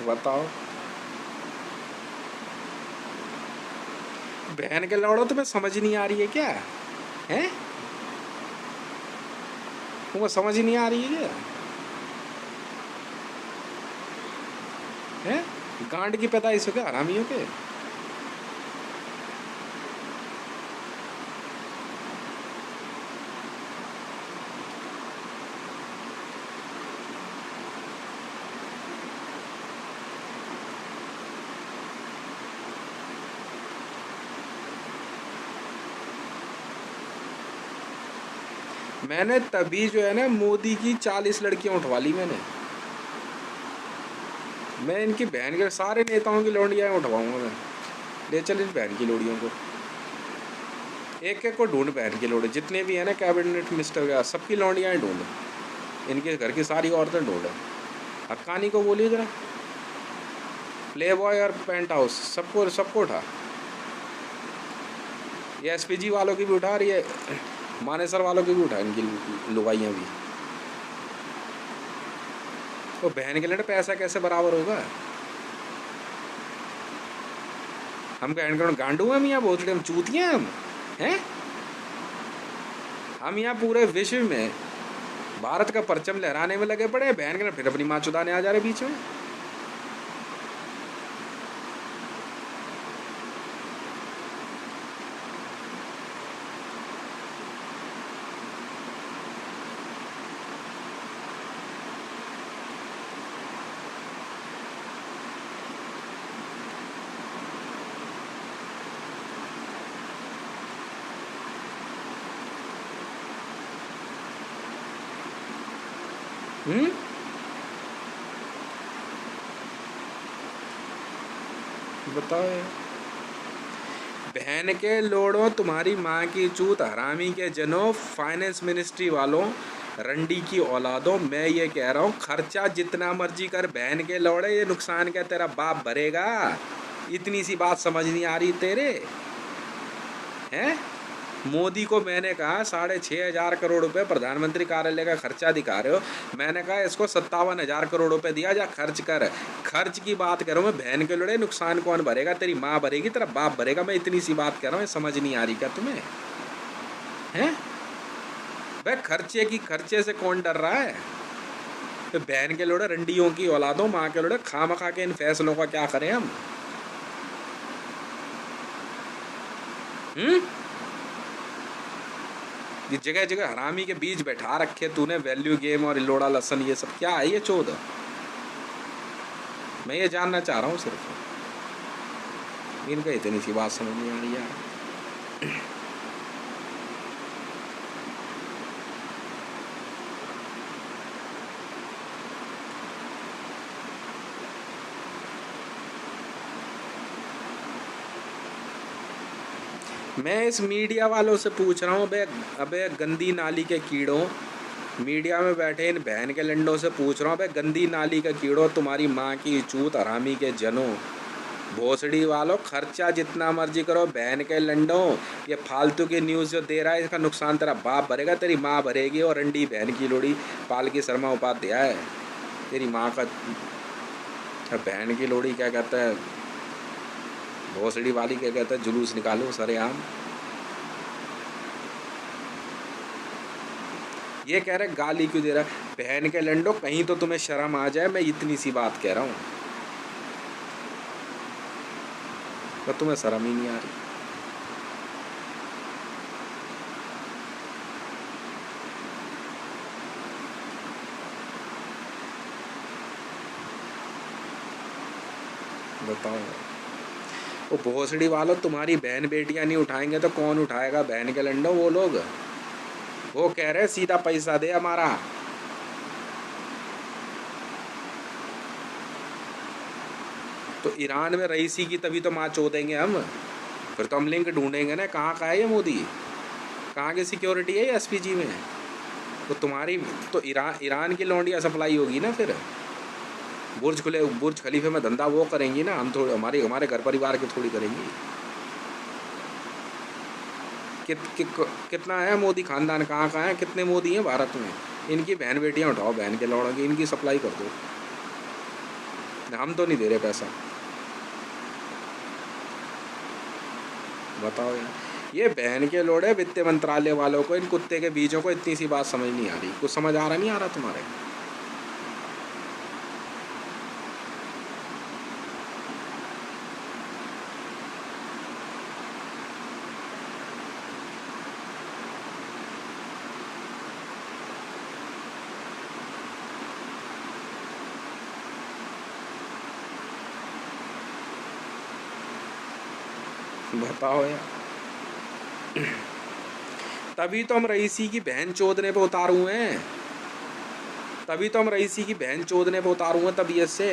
बताओ, बहन के लौड़ो तुम्हें समझ नहीं आ रही है क्या? हैं, तुम्हें समझ ही नहीं आ रही है क्या? हैं, गांड की पैदाइश हो क्या हरामियों के? मैंने तभी जो है ना मोदी की 40 लड़कियां उठवा ली मैंने। मैं इनकी बहन के सारे नेताओं की लौंडियाँ उठवाऊंगा मैं। ले चल इस बहन की लोड़ियों को, एक एक को ढूंढ बहन की लोड़ी, जितने भी है ना कैबिनेट मिनिस्टर का, सबकी लौंडियाँ ढूंढ, इनके घर की सारी औरतें ढूंढ। हक्कानी को बोलिए जरा, प्ले बॉय और पेंट हाउस सबको सबको उठा, ये एसपीजी वालों की भी उठा रही है, मानेसर वालों की भी उठा, इनकी लुगाइयाँ भी। तो बहन के लिए पैसा कैसे बराबर होगा? हम गांडू हैं हम यहाँ, बहुत हम चूतियाँ हैं। हम यहाँ पूरे विश्व में भारत का परचम लहराने में लगे पड़े हैं, बहन के फिर अपनी माँ चुदाने आ जा रहे बीच में। हम्म, बताओ यार। बहन के लोड़ो तुम्हारी माँ की चूत हरामी के जनो फाइनेंस मिनिस्ट्री वालों रंडी की औलादों, मैं ये कह रहा हूँ खर्चा जितना मर्जी कर बहन के लौड़े, ये नुकसान क्या तेरा बाप भरेगा? इतनी सी बात समझ नहीं आ रही तेरे? हैं? मोदी को मैंने कहा 6,500 करोड़ रुपए प्रधानमंत्री कार्यालय का खर्चा दिखा रहे हो, मैंने कहा इसको 57,000 करोड़ रुपए दिया, जा खर्च कर। खर्च की बात करो, मैं बहन के लड़े नुकसान कौन भरेगा? तेरी माँ भरेगी, तेरा बाप भरेगा। मैं इतनी सी बात कर रहा हूँ, समझ नहीं आ रही क्या तुम्हें? हैं? भाई खर्चे से कौन डर रहा है? तो बहन के लोड़े रंडियों की औलादों, माँ के लोड़े खामखा के इन फैसलों का क्या करें हम? हम्म, ये जगह जगह हरामी के बीज बैठा रखे तूने, वैल्यू गेम और लोड़ा लसन, ये सब क्या है ये चौदह? मैं ये जानना चाह रहा हूँ सिर्फ, इनका इतनी सी बात समझ नहीं आ रही यार। मैं इस मीडिया वालों से पूछ रहा हूँ, अबे अबे गंदी नाली के कीड़ों, मीडिया में बैठे इन बहन के लंडों से पूछ रहा हूँ, अबे गंदी नाली के कीड़ों, तुम्हारी माँ की चूत हरामी के जनों, भोसड़ी वालों, खर्चा जितना मर्जी करो बहन के लंडों, ये फालतू की न्यूज़ जो दे रहा है इसका नुकसान तेरा बाप भरेगा, तेरी माँ भरेगी। और रंडी बहन की लोड़ी पालकी शर्मा उपाध्याय, तेरी माँ का बहन की लोड़ी क्या कहता है, भोसड़ी वाली क्या कहता है, जुलूस निकालो सरेआम। ये कह रहे गाली क्यों दे रहा है? बहन के लंडो, कहीं तो तुम्हें शर्म आ जाए, मैं इतनी सी बात कह रहा हूँ, तो तुम्हें शर्म ही नहीं आ रही। बताओ। वो भोसड़ी वालों, तुम्हारी बहन बेटियां नहीं उठाएंगे तो कौन उठाएगा बहन के लंडो? वो लोग वो कह रहे सीधा पैसा दे हमारा। तो ईरान में रईसी की तभी तो माँ चोदेंगे हम, फिर तो हम लिंक ढूंढेंगे ना, कहाँ का है ये मोदी, कहाँ की सिक्योरिटी है ये एसपीजी में? तो तुम्हारी तो ईरान की लौंडिया सप्लाई होगी ना फिर, बुर्ज खलीफे में धंधा वो करेंगी ना, हम थोड़ी, हमारे हमारे घर परिवार की थोड़ी करेंगी। कितना है मोदी खानदान, कहाँ है, कितने मोदी हैं भारत में? इनकी बहन बेटियां उठाओ, बहन के लौड़ों की, इनकी सप्लाई कर दो, हम तो नहीं दे रहे पैसा। बताओ यार। ये बहन के लोड़े वित्त मंत्रालय वालों को, इन कुत्ते के बीजों को इतनी सी बात समझ नहीं आ रही, कुछ समझ आ रहा नहीं आ रहा तुम्हारे? बताओ यार। तभी तो हम रईसी की बहन चोदने पे उतार हुए हैं, तभी तो हम रईसी की बहन चोदने पे उतार हुए हैं तबीयत से।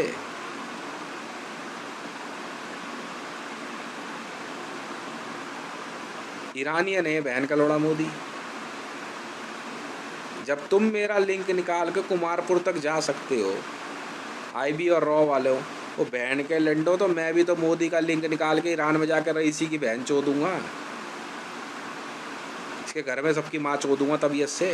ईरानियन है बहन का लोड़ा मोदी। जब तुम मेरा लिंक निकाल के कुमारपुर तक जा सकते हो, आईबी और रॉ वालों, वो बहन के लंडो, तो मैं भी तो मोदी का लिंक निकाल के ईरान में जाकर रईसी की बहन चोदूंगा, इसके घर में सबकी माँ चोदूंगा तबीयत से।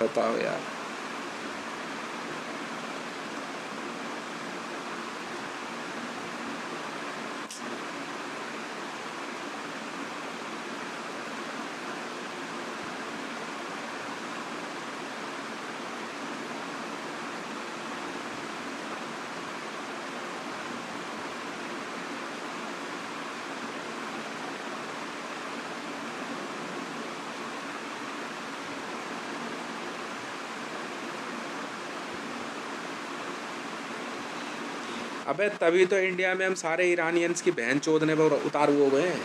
बताओ यार। अबे तभी तो इंडिया में हम सारे ईरानियंस की बहन चोदने पर उतारू हो गए हैं।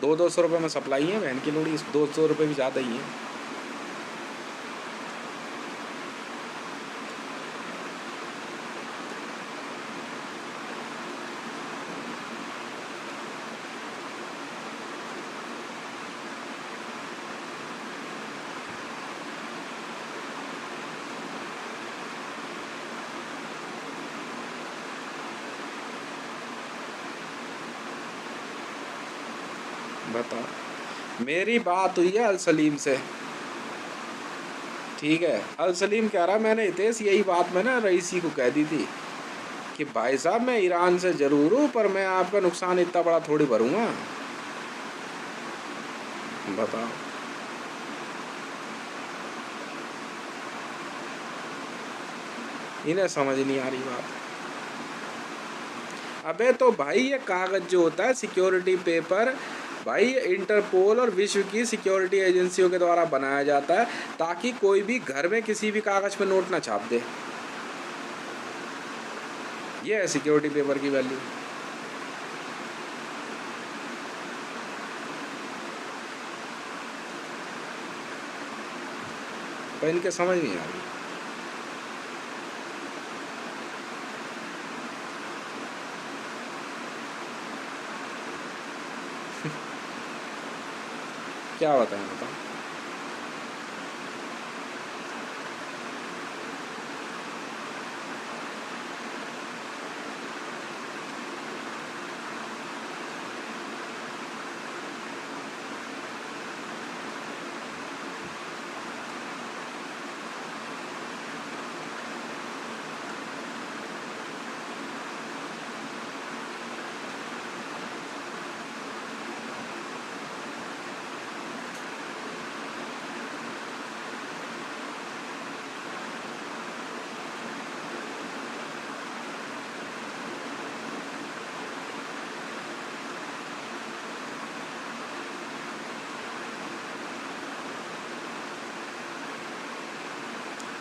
200-200 रुपये में सप्लाई है बहन की लोड़ी, 200 रुपये भी ज़्यादा ही है। बताओ, मेरी बात हुई है अल सलीम से, ठीक है। अल सलीम कह रहा मैंने हितेश यही बात मैंने रईसी को कह दी थी कि भाई साहब मैं ईरान से ज़रूर हूँ पर मैं आपका नुकसान इतना बड़ा थोड़ी भरूंगा। बताओ, इन्हें समझ नहीं आ रही बात। अबे तो भाई ये कागज़ जो होता है सिक्योरिटी पेपर, भाई ये इंटरपोल और विश्व की सिक्योरिटी एजेंसियों के द्वारा बनाया जाता है ताकि कोई भी घर में किसी भी कागज़ पे नोट ना छाप दे। ये है सिक्योरिटी पेपर की वैल्यू। पर इनके समझ नहीं आ रही। क्या बताएं, बताओ।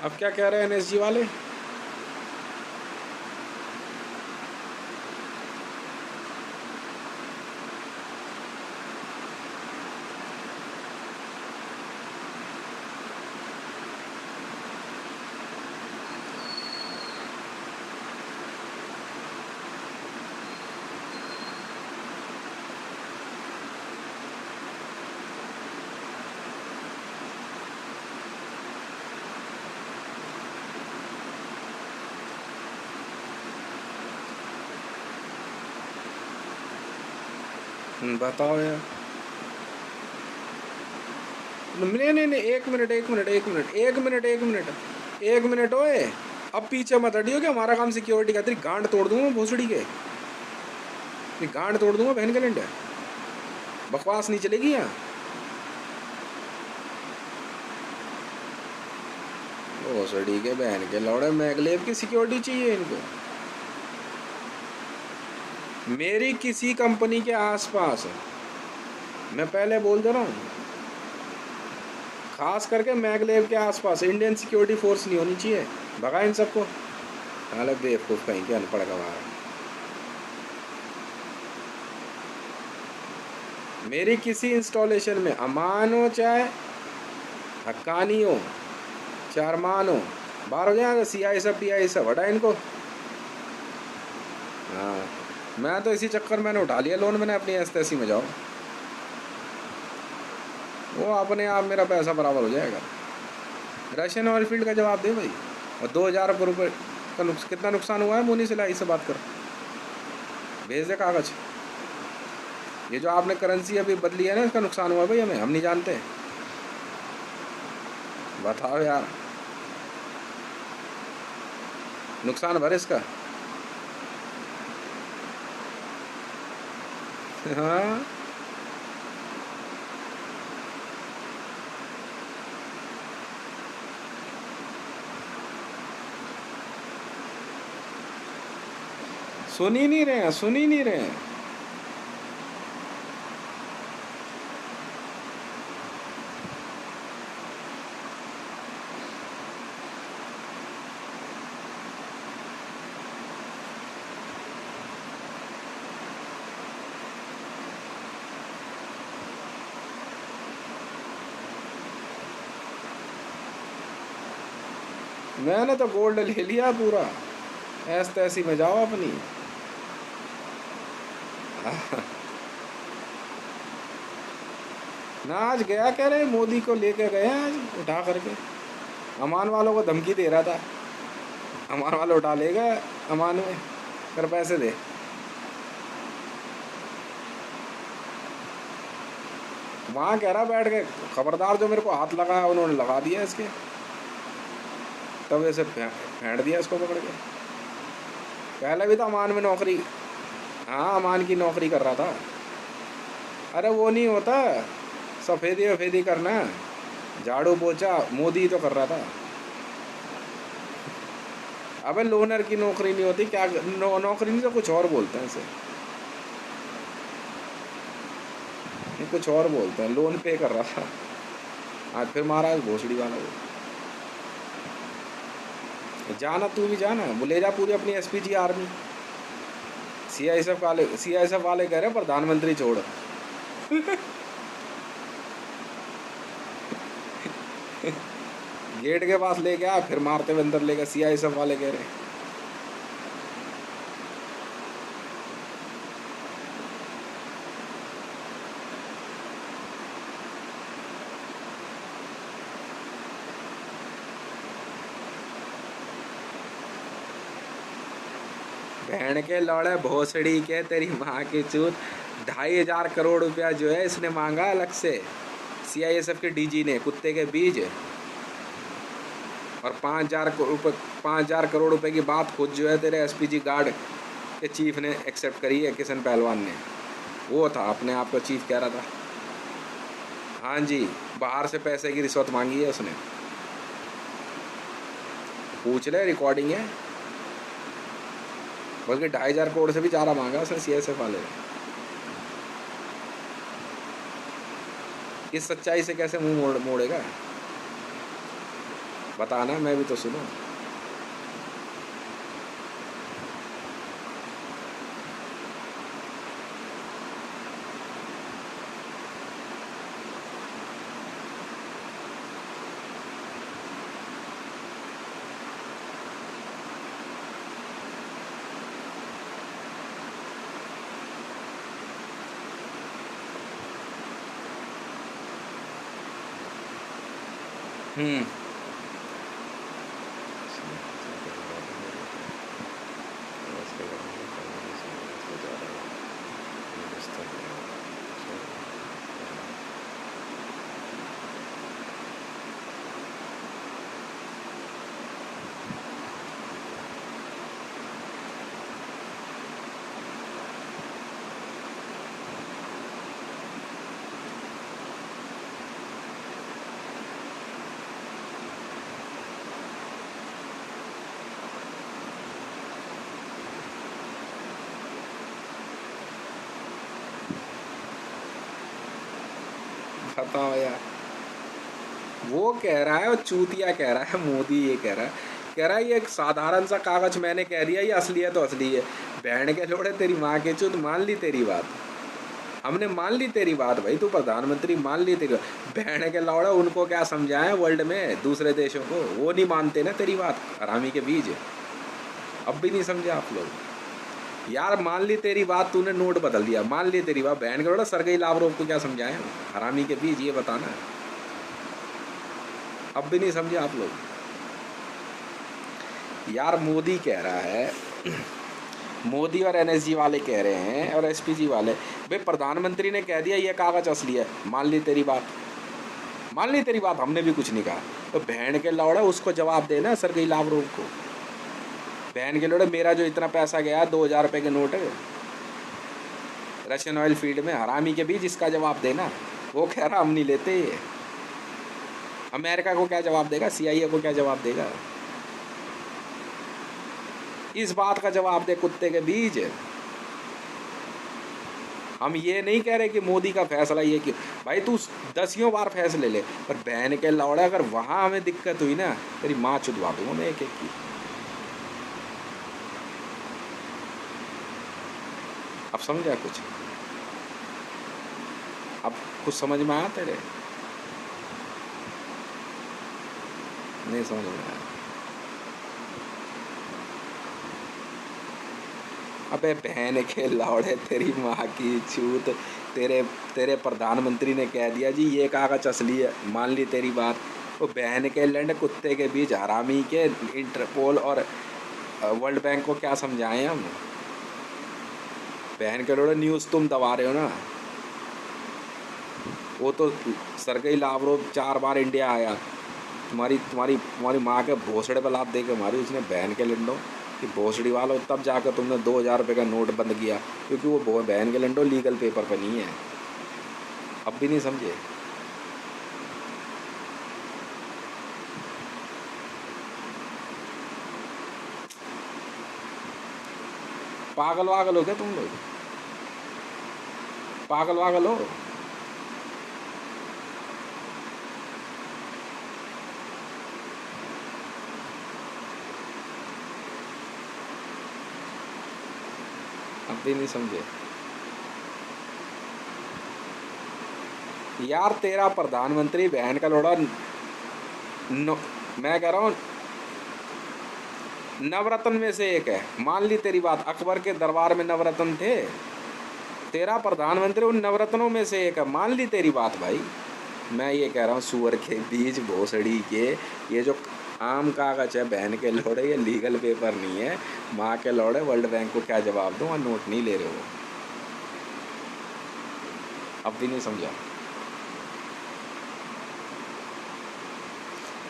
अब क्या कह रहे हैं एनएसजी वाले? बताओ यार। नहीं नहीं नहीं, एक मिनट एक मिनट एक मिनट एक मिनट एक मिनट एक मिनट ओए, अब पीछे मत हटियो कि हमारा काम सिक्योरिटी का। तेरी गांड तोड़ दूंगा भोसड़ी के, तेरी गांड तोड़ दूंगा बहन के लंडे। बकवास नहीं चलेगी यहाँ। भोसड़ी के बहन के लौड़े, मैगलेव की सिक्योरिटी चाहिए इनको। मेरी किसी कंपनी के आसपास, मैं पहले बोल दे रहा हूँ, खास करके मैगलेव के आसपास इंडियन सिक्योरिटी फोर्स नहीं होनी चाहिए। भगा इन सबको, साले बेवकूफ़ कहीं के, अनपढ़ गवार। मेरी किसी इंस्टॉलेशन में अमान हो चाहे हक्कानी हो चाहे अरमान हो, बाहर हो जाएगा। CI सब PI सब हटा इनको। हाँ, मैं तो इसी चक्कर मैंने उठा लिया लोन मैंने अपनी STC में। जाओ, वो अपने आप मेरा पैसा बराबर हो जाएगा। रशियन ऑयल फील्ड का जवाब दे भाई। और 2000 रुपये का कितना नुकसान हुआ है मुनी सिलाई से बात कर, भेज दे कागज। ये जो आपने करेंसी अभी बदली है ना, इसका नुकसान हुआ भाई हमें, हम नहीं जानते। बताओ यार, नुकसान भर इसका। हाँ, सुन ही नहीं रहे हैं, सुन ही नहीं रहे हैं। मैंने तो गोल्ड ले लिया पूरा, ऐस तैसी में जाओ अपनी। ना आज गया, कह रहे मोदी को लेके गए आज उठा करके। अमान वालों को धमकी दे रहा था, अमान वाले उठा लेगा अमान में, कर पैसे दे। वहाँ कह रहा बैठ के, खबरदार जो मेरे को हाथ लगाया उन्होंने लगा दिया इसके, तब ऐसे फेंट दिया इसको पकड़ के। पहले भी तो अमान में नौकरी, हाँ अमान की नौकरी कर रहा था। अरे वो नहीं होता सफ़ेदी वफेदी करना, झाड़ू पोछा मोदी तो कर रहा था। अबे लोनर की नौकरी नहीं होती क्या, नौकरी नहीं तो कुछ और बोलते हैं इसे, कुछ और बोलते हैं। लोन पे कर रहा था, आज फिर मारा भोसड़ी वाला वो। जाना तू भी जाना, वो ले जा पूरी अपनी एसपीजी आर्मी। सीआईएसएफ वाले कह रहे हैं प्रधानमंत्री छोड़। गेट के पास ले गया, फिर मारते हुए अंदर ले गया, सीआईएसएफ वाले कह रहे हैं। बहन के लौड़े भोसड़ी के तेरी माँ की चूत, 2,500 करोड़ रुपया जो है इसने मांगा अलग से, सीआईएसएफ के डीजी ने, कुत्ते के बीज। और 5,000 करोड़ रुपए की बात खुद जो है तेरे एसपीजी गार्ड के चीफ ने एक्सेप्ट करी है, किशन पहलवान ने। वो था अपने आप को चीफ कह रहा था। हाँ जी, बाहर से पैसे की रिश्वत मांगी है उसने, पूछ ले, रिकॉर्डिंग है। बल्कि 2,500 करोड़ से भी ज़्यादा मांगा उसने सीआईएसएफ वाले ने। इस सच्चाई से कैसे मुंह मोड़ेगा, बताना, मैं भी तो सुनूं। हम्म बताओ यार, वो कह रहा है, और चूतिया कह रहा है, मोदी ये कह रहा है ये एक साधारण सा कागज मैंने कह दिया, ये असली है तो असली है। बहन के लोड़े तेरी माँ के चूत, मान ली तेरी बात, हमने मान ली तेरी बात भाई, तू प्रधानमंत्री मान ली तेरी बात। बहन के लौड़ा उनको क्या समझाएं वर्ल्ड में, दूसरे देशों को, वो नहीं मानते ना तेरी बात, हरामी के बीज। अब भी नहीं समझे आप लोग यार, मान ली तेरी बात, तूने नोट बदल दिया, मान ली तेरी बात। बहन के लौड़ा सरगई लावरोव को क्या समझाएं, हरामी के बीज, ये बताना। अब भी नहीं समझे आप लोग यार। मोदी कह रहा है, मोदी और एनएसजी वाले कह रहे हैं, और एसपीजी वाले, भाई प्रधानमंत्री ने कह दिया ये कागज असली है, मान ली तेरी बात, मान ली तेरी बात, हमने भी कुछ नहीं कहा। तो बहन के लौड़ा उसको जवाब देना, सरगई लावरोव को। बहन के लौड़े, मेरा जो इतना पैसा गया 2,000 रुपये के नोट है रशियन ऑयल फील्ड में, हरामी के बीच, इसका जवाब देना। वो कह रहा हम नहीं लेते ये। अमेरिका को क्या जवाब देगा, सीआईए को क्या जवाब देगा, इस बात का जवाब दे, कुत्ते के बीज। हम ये नहीं कह रहे कि मोदी का फैसला ये कि भाई तू 10 बार फैसले ले, पर बहन के लौड़ा अगर वहां हमें दिक्कत हुई ना, तेरी माँ चुदवा दूंगा मैं एक एक की। अब समझा कुछ, अब कुछ समझ में आया तेरे, नहीं समझ में आया। अबे बहन के लौड़े तेरी माँ की चूत, तेरे तेरे प्रधानमंत्री ने कह दिया जी ये कागज असली है, मान ली तेरी बात। वो बहन के लंड कुत्ते के बीच हरामी के इंटरपोल और वर्ल्ड बैंक को क्या समझाएं हम? बहन के लोड़े न्यूज़ तुम दबा रहे हो ना। वो तो सरगेई लावरोव 4 बार इंडिया आया, तुम्हारी तुम्हारी तुम्हारी माँ के भोसड़े पर लात दे के मारी उसने बहन के लंडो कि भोसड़ी वालों, तब जाकर तुमने 2000 रुपये का नोट बंद किया, क्योंकि वो बहन के लंडो लीगल पेपर पर नहीं है। अब भी नहीं समझे? पागल वागल हो क्या तुम लोग? पागल वागल हो? अब भी नहीं समझे यार? तेरा प्रधानमंत्री बहन का लोड़ा मैं कह रहा हूँ नवरत्न में से एक है, मान ली तेरी बात, अकबर के दरबार में नवरत्न थे, तेरा प्रधानमंत्री उन नवरत्नों में से एक है, मान ली तेरी बात भाई। मैं ये कह रहा हूँ सुअर के बीज भोसड़ी के, ये जो आम कागज है बहन के लौड़े, ये लीगल पेपर नहीं है। माँ के लौड़े, वर्ल्ड बैंक को क्या जवाब दूँ? और नोट नहीं ले रहे हो, अब भी नहीं समझा?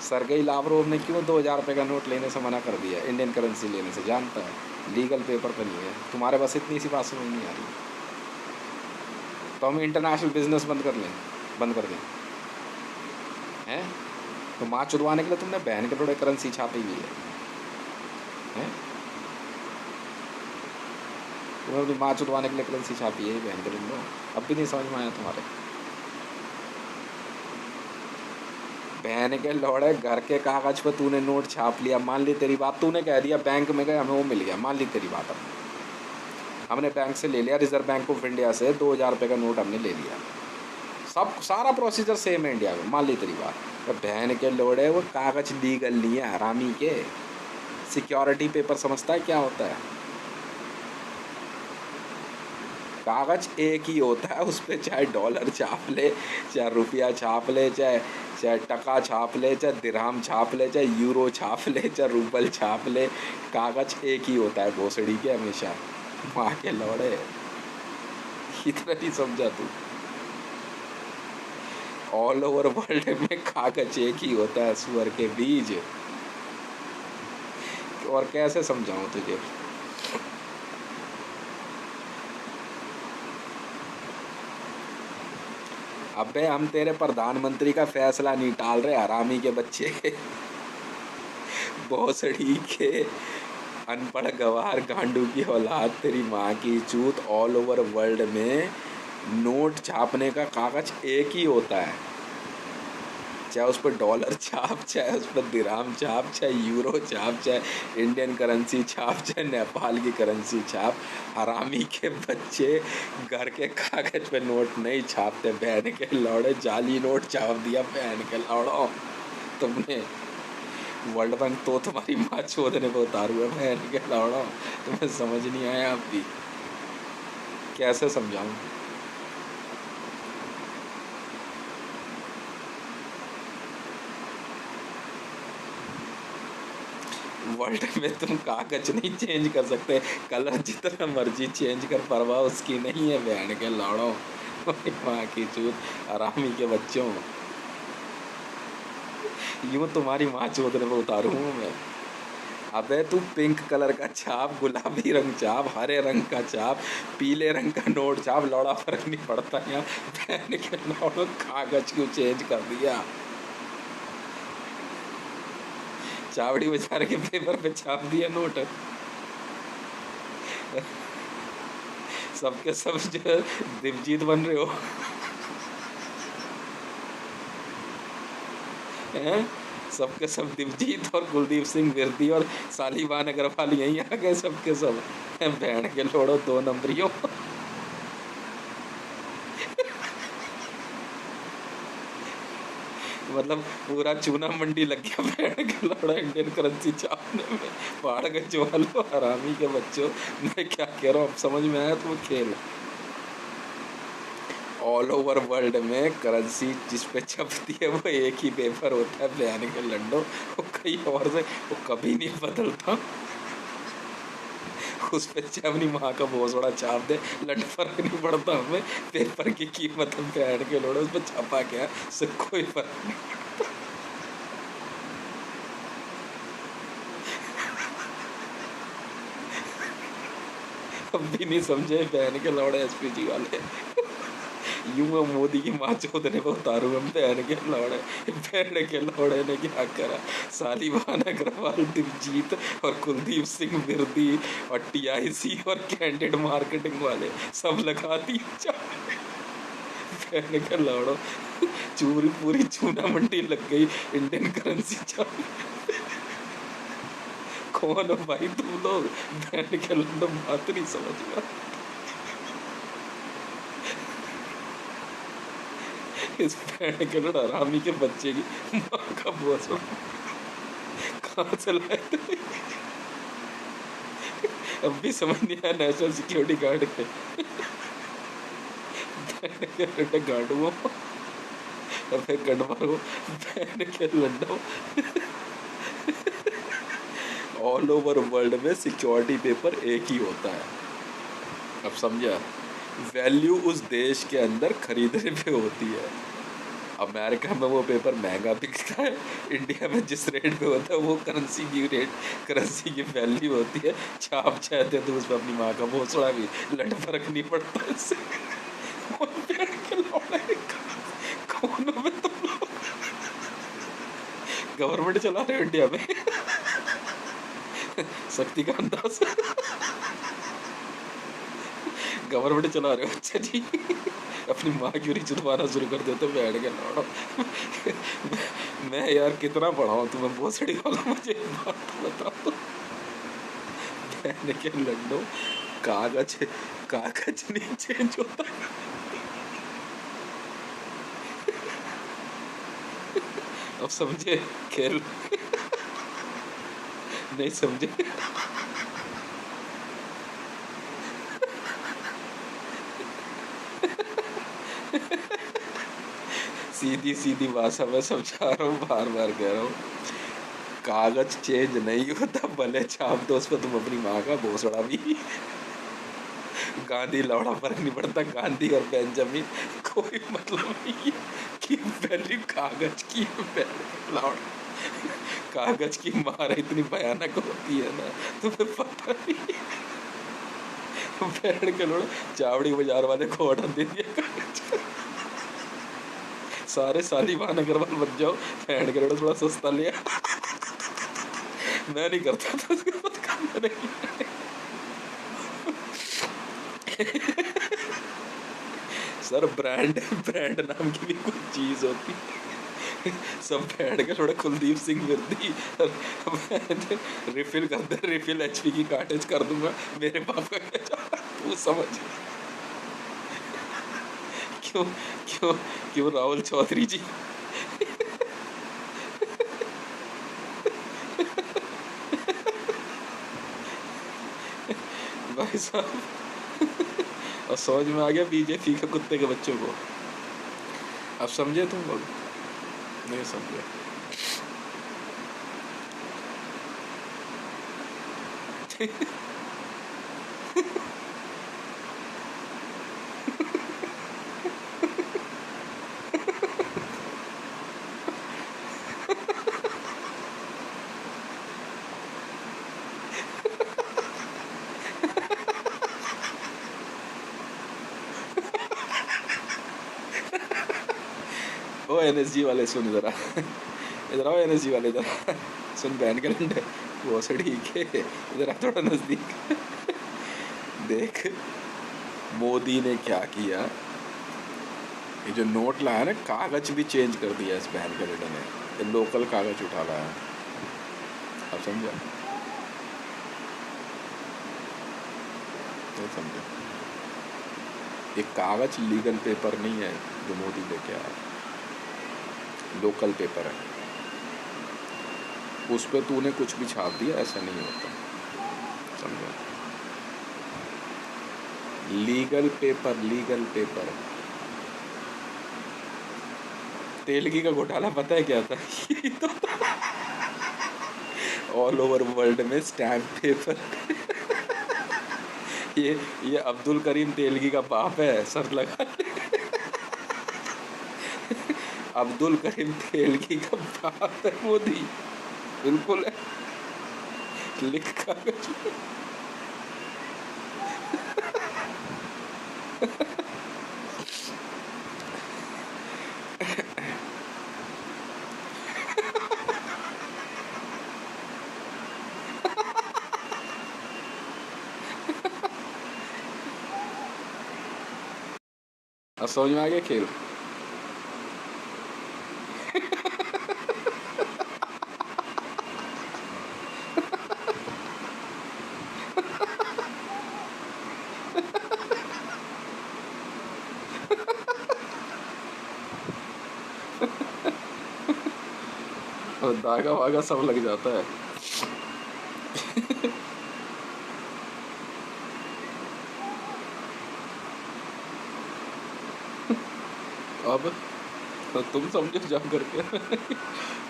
सरगेई लावरोव ने क्यों 2000 रुपये का नोट लेने से मना कर दिया, इंडियन करेंसी लेने से? जानता है लीगल पेपर पे नहीं है। तुम्हारे पास इतनी सी बात समझ नहीं आ रही, तो हम इंटरनेशनल बिजनेस बंद कर लें, बंद कर दें हैं? तो माँ चुदवाने के लिए तुमने बहन के थोड़े करेंसी छापी हुई है? तुमने अपनी माँ चुदवाने के लिए करेंसी छापी है बहन के लिए? अब भी नहीं समझ में आया तुम्हारे? बहन के लौड़े, घर के कागज पे तूने नोट छाप लिया, मान ली तेरी बात, तूने कह दिया बैंक में गए हमें वो मिल गया, मान ली तेरी बात, हमने बैंक से ले लिया, रिजर्व बैंक ऑफ इंडिया से 2000 रुपये का नोट हमने ले लिया, सब सारा प्रोसीजर सेम है इंडिया में, मान ली तेरी बात। तो बहन के लोड़े वो कागज लीगल नहीं है हरामी के, सिक्योरिटी पेपर समझता है क्या होता है? कागज एक ही होता है, उस पर चाहे डॉलर छाप ले, चाहे रुपया छाप ले, चाहे चाहे टका छाप ले, चाहे दिरहम छाप ले, चाहे यूरो छाप ले, चाहे रूबल छाप ले, कागज एक ही होता है भोसड़ी के हमेशा। माँ के लौड़े, इतना नहीं समझा तू? ऑल ओवर वर्ल्ड में कागज एक ही होता है सुअर के बीज। और कैसे समझाऊं तुझे? अबे हम तेरे प्रधानमंत्री का फैसला नहीं टाल रहे, हरामी के बच्चे भोसड़ी के अनपढ़ गवार गांडू की औलाद, तेरी माँ की चूत। ऑल ओवर वर्ल्ड में नोट छापने का कागज एक ही होता है, चाहे उस पर डॉलर छाप, चाहे उस पर दिरहम छाप, चाहे यूरो छाप, चाहे इंडियन करेंसी छाप, चाहे नेपाल की करेंसी छाप। हरामी के बच्चे घर के कागज पे नोट नहीं छापते, बहन के लौड़े जाली नोट छाप दिया बहन के लौड़ो तुमने। वर्ल्ड बैंक तो तुम्हारी माँ चोदने पे उतारू है बहन के लौड़ो, तुम्हें समझ नहीं आया? अब भी कैसे समझाऊं? वर्ल्ड में तुम कागज नहीं चेंज कर सकते, कलर जितना मर्जी चेंज कर, परवाह उसकी नहीं है बहन के लौड़ो माँ की चूत, हरामी के बच्चों। यूँ तुम्हारी माँ चोदने पे उतारू हूँ मैं? अबे तू पिंक कलर का छाप, गुलाबी रंग छाप, हरे रंग का छाप, पीले रंग का नोट छाप, लौड़ा फर्क नहीं पड़ता यहाँ। बहन के लौड़ो कागज क्यों चेंज कर दिया? चावड़ी बेचारे के पेपर पे छाप दिया नोट, सबके सब जो दिवजीत बन रहे हो हैं? सबके सब दिवजीत और कुलदीप सिंह विरदी और सालिबान अग्रवाल यहीं आ गए सबके सब। बहन के लोड़ो 2 नंबरियों मतलब पूरा चूना मंडी लग गया बहन के लौड़ा इंडियन करेंसी छापने में। पहाड़ गज वालों, हरामी के बच्चों, मैं क्या कह रहा हूँ, अब समझ में आया तुम्हें खेल। ऑल ओवर वर्ल्ड में करेंसी जिस पे छपती है वो एक ही पेपर होता है बयान के लंडो, वो कहीं और से वो कभी नहीं बदलता। उस पे चाहे अपनी माँ का भोसड़ा छाप दे, लट फर्क नहीं पड़ता हमें। पेपर की कीमत हम बयान के लोड़ो, उस पर छपा क्या से कोई फर्क नहीं। अब भी नहीं समझे बहन के लौड़े एसपीजी वाले। यूं मैं मोदी की माँ चौधरी को उतारूंगा बहन के लौड़े। बहन के लौड़े ने क्या करा, सालिवान अग्रवाल, दिवजीत और कुलदीप सिंह विरदी और टीआईसी और कैंडिड मार्केटिंग वाले सब लगा दी बहन के लौड़ो। चूरी पूरी चूना मंडी लग गई इंडियन करेंसी छाप। कौन हो भाई तुम लोग, बहन के लौड़ो बात नहीं समझ में। इस बहन के लड़ हरामी के बच्चे की माँ का बोझ कहाँ से लाए थे। अब भी समझ नहीं आया नेशनल सिक्योरिटी गार्ड के गार्ड वो फिर गढ़वाल वो बहन के लड्डू। ऑल ओवर वर्ल्ड में सिक्योरिटी पेपर एक ही होता है, अब समझा। वैल्यू उस देश के अंदर खरीदने पे होती है। अमेरिका में वो पेपर महंगा बिकता है, इंडिया में जिस रेट पे होता है वो करेंसी की रेट, करेंसी की वैल्यू होती है। छाप चाहते तो उस पर अपनी माँ का भोसड़ा भी, लट फर्क नहीं पड़ता इससे। कौन हो तुम लोग, गवर्नमेंट चला रहे हो इंडिया में। शक्ति का अंदाज, गवर्नमेंट चला रहे हो, अच्छा जी। अपनी माँ क्यों नहीं चुदवाना शुरू कर देते बैठ के लौड़ो। मैं यार कितना पढ़ा हूँ तुम्हें भोसड़ी वाला, मुझे बात बताओ। बहन के लड्डू, कागज कागज नहीं चेंज होता। अब समझे खेल, नहीं समझे। सीधी सीधी भाषा में समझा रहा हूँ, बार बार कह रहा हूँ। कागज चेंज नहीं होता, भले छाप दो उस पर तुम अपनी माँ का भोसड़ा भी। गांधी लौड़ा फर्क नहीं पड़ता, गांधी और बेंजामिन कोई मतलब नहीं है कि वैल्यू कागज की लौड़ा। कागज की मार इतनी भयानक होती है ना, तुम्हें पता नहीं। बैठ के लोड़ा चावड़ी बाजार वाले को ऑर्डर दे दिया कागज का, सारे सालिवान अग्रवाल बन जाओ, बैठ के लोड़ा थोड़ा सस्ता लिया। मैं नहीं करता था उसके बाद काम, नहीं। सर ब्रांड ब्रांड नाम की भी कुछ चीज होती है। सब बैठ के थोड़ा कुलदीप सिंह विरदी रिफिल कर दे, रिफिल एचपी की कार्टेज कर दूंगा, मेरे बाप का क्या जा, तू समझ। क्यों क्यों क्यों राहुल चौधरी जी। भाई साहब, और समझ में आ गया बीजेपी के कुत्ते के बच्चों को। अब समझे तुम लोग, नहीं समझे। ओ एनएसजी वाले सुन जरा, इधर आओ एनएसजी वाले, इधर सुन बहन के लंडे, वो से ठीक है, इधर आ थोड़ा नजदीक। देख मोदी ने क्या किया, ये जो नोट लाया ना, कागज भी चेंज कर दिया इस बहन के लंडे ने, ये लोकल कागज उठा लाया। अब समझा, नहीं समझा। ये कागज लीगल पेपर नहीं है जो मोदी लेके आया। लोकल पेपर है, उस पर तूने कुछ भी छाप दिया, ऐसा नहीं होता, समझा। Legal paper, legal paper. Telgi का घोटाला पता है क्या था? ऑल ओवर वर्ल्ड में स्टैम्प पेपर। ये अब्दुल करीम तेलगी का बाप है, सर लगा। अब्दुल करीम तेलगी का बाप है मोदी, बिल्कुल है, लिख कागज में। अब समझ में आ गया खेल। और धागा वागा सब लग जाता है। अब तो तुम समझो जा करके।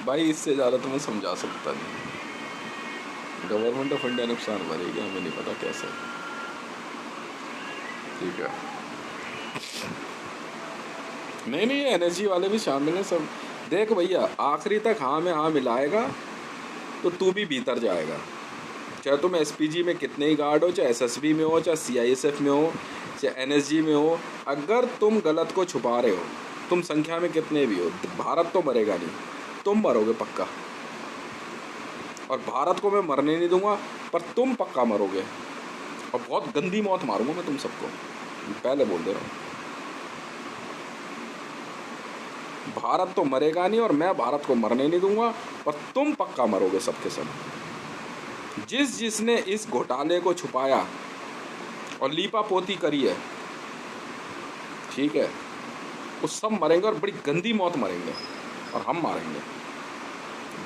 भाई इससे ज़्यादा तो मैं समझा सकता नहीं। गवर्नमेंट ऑफ इंडिया नुकसान भरेगी, हमें नहीं पता कैसे। ठीक है, नहीं नहीं, एनर्जी वाले भी शामिल हैं सब। देख भैया, आखिरी तक हाँ में हाँ मिलाएगा तो तू भी भीतर जाएगा। चाहे तुम एसपीजी में कितने ही गार्ड हो, चाहे एसएसबी में हो, चाहे सीआईएसएफ में हो, चाहे एनएसजी में हो, अगर तुम गलत को छुपा रहे हो, तुम संख्या में कितने भी हो, भारत तो मरेगा नहीं, तुम मरोगे पक्का। और भारत को मैं मरने नहीं दूंगा, पर तुम पक्का मरोगे, और बहुत गंदी मौत मारूंगा मैं तुम सबको, पहले बोल दे रहा हूँ। भारत तो मरेगा नहीं और मैं भारत को मरने नहीं दूंगा, पर तुम पक्का मरोगे सबके सब। जिसने इस घोटाले को छुपाया और लीपा पोती करी है, ठीक है, वो सब मरेंगे और बड़ी गंदी मौत मरेंगे, और हम मारेंगे।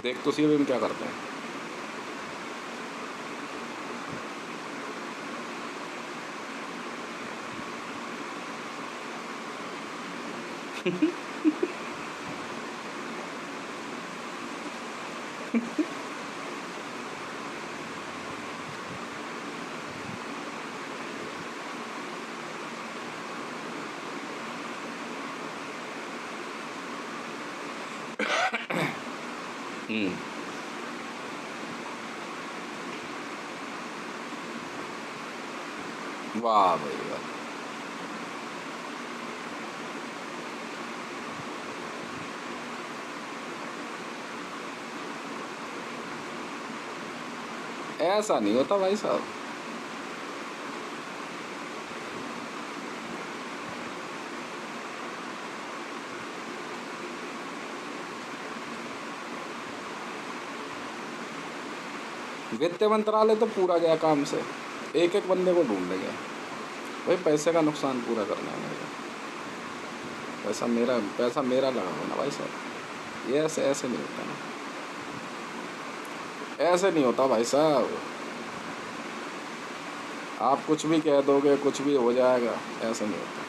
देख तो सही हम क्या करते हैं। वाह भाई वाह। ऐसा नहीं होता भाई साहब। वित्त मंत्रालय तो पूरा गया काम से, एक एक बंदे को ढूंढ ले गया। भाई पैसे का नुकसान पूरा करना है मेरे, पैसा मेरा लगा हुआ ना भाई साहब। ये ऐसे ऐसे नहीं होता ना, ऐसे नहीं होता भाई साहब। आप कुछ भी कह दोगे, कुछ भी हो जाएगा, ऐसे नहीं होता।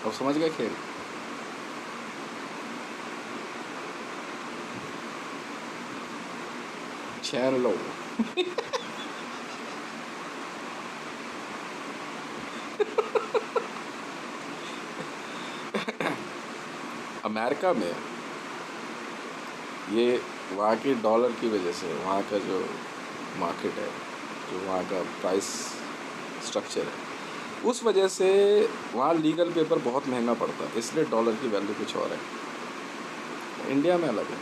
अब समझ गए खेल। चैन लो। अमेरिका में ये वहाँ की डॉलर की वजह से, वहाँ का जो मार्केट है, जो वहाँ का प्राइस स्ट्रक्चर है, उस वजह से वहाँ लीगल पेपर बहुत महंगा पड़ता है, इसलिए डॉलर की वैल्यू कुछ और है, इंडिया में अलग है।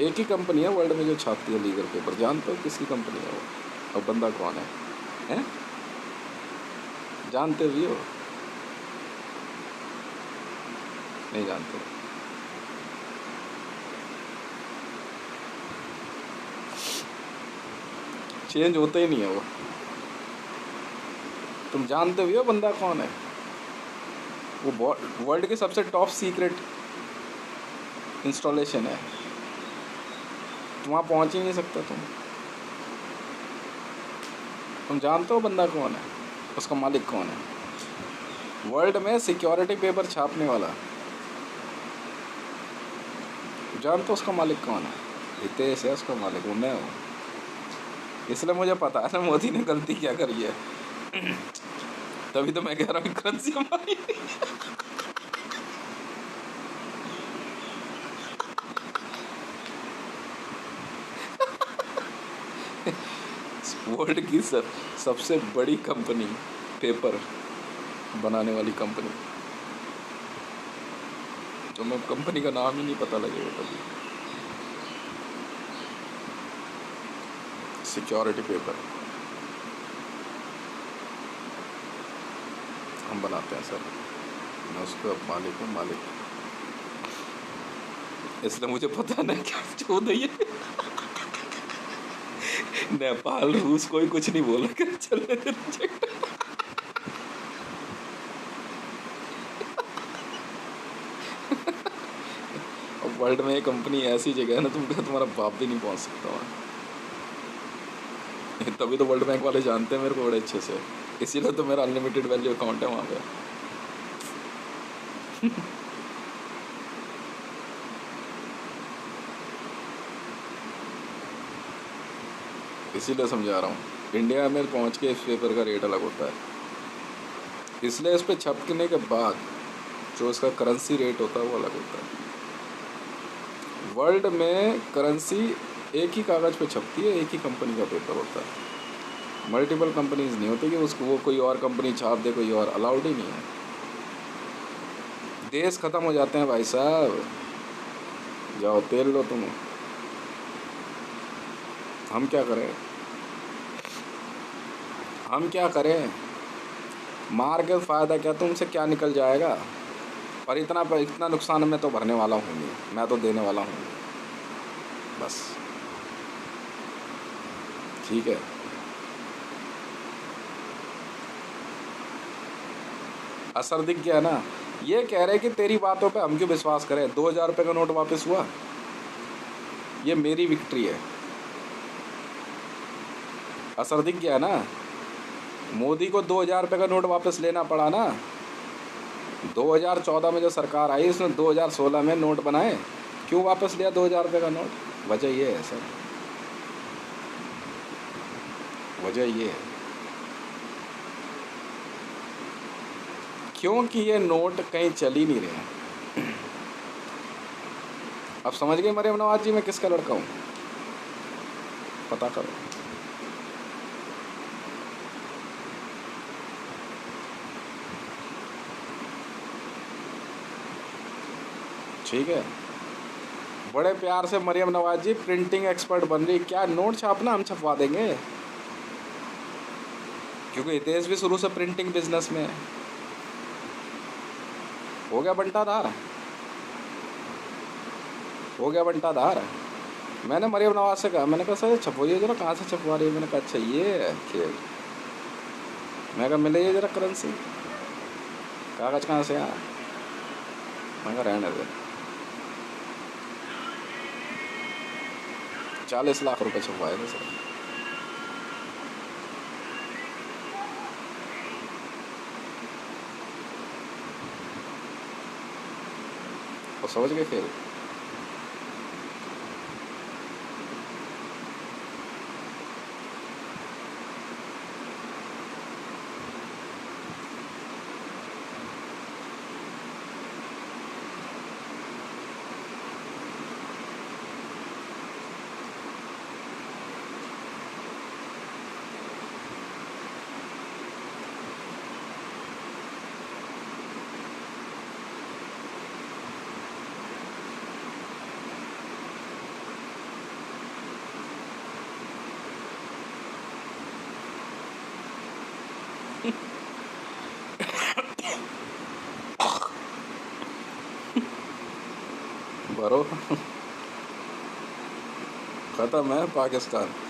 एक ही कंपनी है वर्ल्ड में जो छापती है लीगल पेपर, जानते हो किसकी कंपनी है वो, और बंदा कौन है, हैं? जानते भी हो? नहीं जानते? चेंज होता ही नहीं है वो। तुम जानते भी हो बंदा कौन है? वो वर्ल्ड के सबसे टॉप सीक्रेट इंस्टॉलेशन है, वहाँ पहुँच ही नहीं सकता तुम जानते हो बंदा कौन है, उसका मालिक कौन है? वर्ल्ड में सिक्योरिटी पेपर छापने वाला, जानते हो उसका मालिक कौन है? हितेश है उसका मालिक, वो मैं हूँ। इसलिए मुझे पता है ना मोदी ने गलती क्या करी है। तभी तो मैं कह रहा हूँ करेंसी हमारी। वर्ल्ड की सबसे बड़ी कंपनी, पेपर बनाने वाली कंपनी, तो मैं कंपनी का नाम ही नहीं पता लगेगा कभी। सिक्योरिटी पेपर हम बनाते हैं सर, मैं उसका मालिक हूँ, मालिक, इसलिए मुझे पता नहीं क्या चौदह ये नेपाल रूस कोई कुछ नहीं बोला कर चले रिजेक्ट। और वर्ल्ड में ये कंपनी ऐसी जगह है ना, तुम्हारा बाप भी नहीं पहुंच सकता वहाँ। तभी तो वर्ल्ड बैंक वाले जानते हैं मेरे को बड़े अच्छे से, इसीलिए तो मेरा अनलिमिटेड वैल्यू अकाउंट है वहाँ पे। इसीलिए समझा रहा हूँ, इंडिया में पहुँच के इस पेपर का रेट अलग होता है, इसलिए इस पर छपने के बाद जो इसका करेंसी रेट होता है वो अलग होता है। वर्ल्ड में करेंसी एक ही कागज़ पे छपती है, एक ही कंपनी का पेपर होता है, मल्टीपल कंपनीज नहीं होती कि उसको वो कोई और कंपनी छाप दे, कोई और, अलाउड ही नहीं है। देश ख़त्म हो जाते हैं भाई साहब, जाओ तेल लो तुम, हम क्या करें, हम क्या करें, मार के फ़ायदा क्या, तुमसे क्या निकल जाएगा। और इतना नुकसान मैं तो भरने वाला हूँ नहीं, मैं तो देने वाला हूँ, बस ठीक है। असर दिख गया ना, ये कह रहे कि तेरी बातों पे हम क्यों विश्वास करें, 2000 रुपये का नोट वापस हुआ, ये मेरी विक्ट्री है, असर दिख गया ना। मोदी को 2000 रुपये का नोट वापस लेना पड़ा ना, 2014 में जो सरकार आई उसने 2016 में नोट बनाए, क्यों वापस लिया 2000 रुपये का नोट? वजह ये है सर, वजह ये है क्योंकि ये नोट कहीं चल ही नहीं रहे। अब समझ गए मरियम नवाज जी मैं किसका लड़का हूँ, पता करो। ठीक है, बड़े प्यार से मरियम नवाज जी प्रिंटिंग एक्सपर्ट बन रही, क्या नोट छापना हम छपवा देंगे, क्योंकि हितेश भी शुरू से प्रिंटिंग बिजनेस में है। हो गया बंटाधार, हो गया बंटाधार। मैंने मरियम नवाज से कहा, मैंने कहा सर छपवाइए जरा, कहाँ से छपवा रही है? मैंने कहा अच्छा ये खेल, मैं कहा मिले जरा करेंसी, कागज़ कहाँ से आया? मैं कहा रहने दे, 40 लाख रुपए छपवाए थे सर। और समझ गए खेल। भरो। ख़त्म है पाकिस्तान।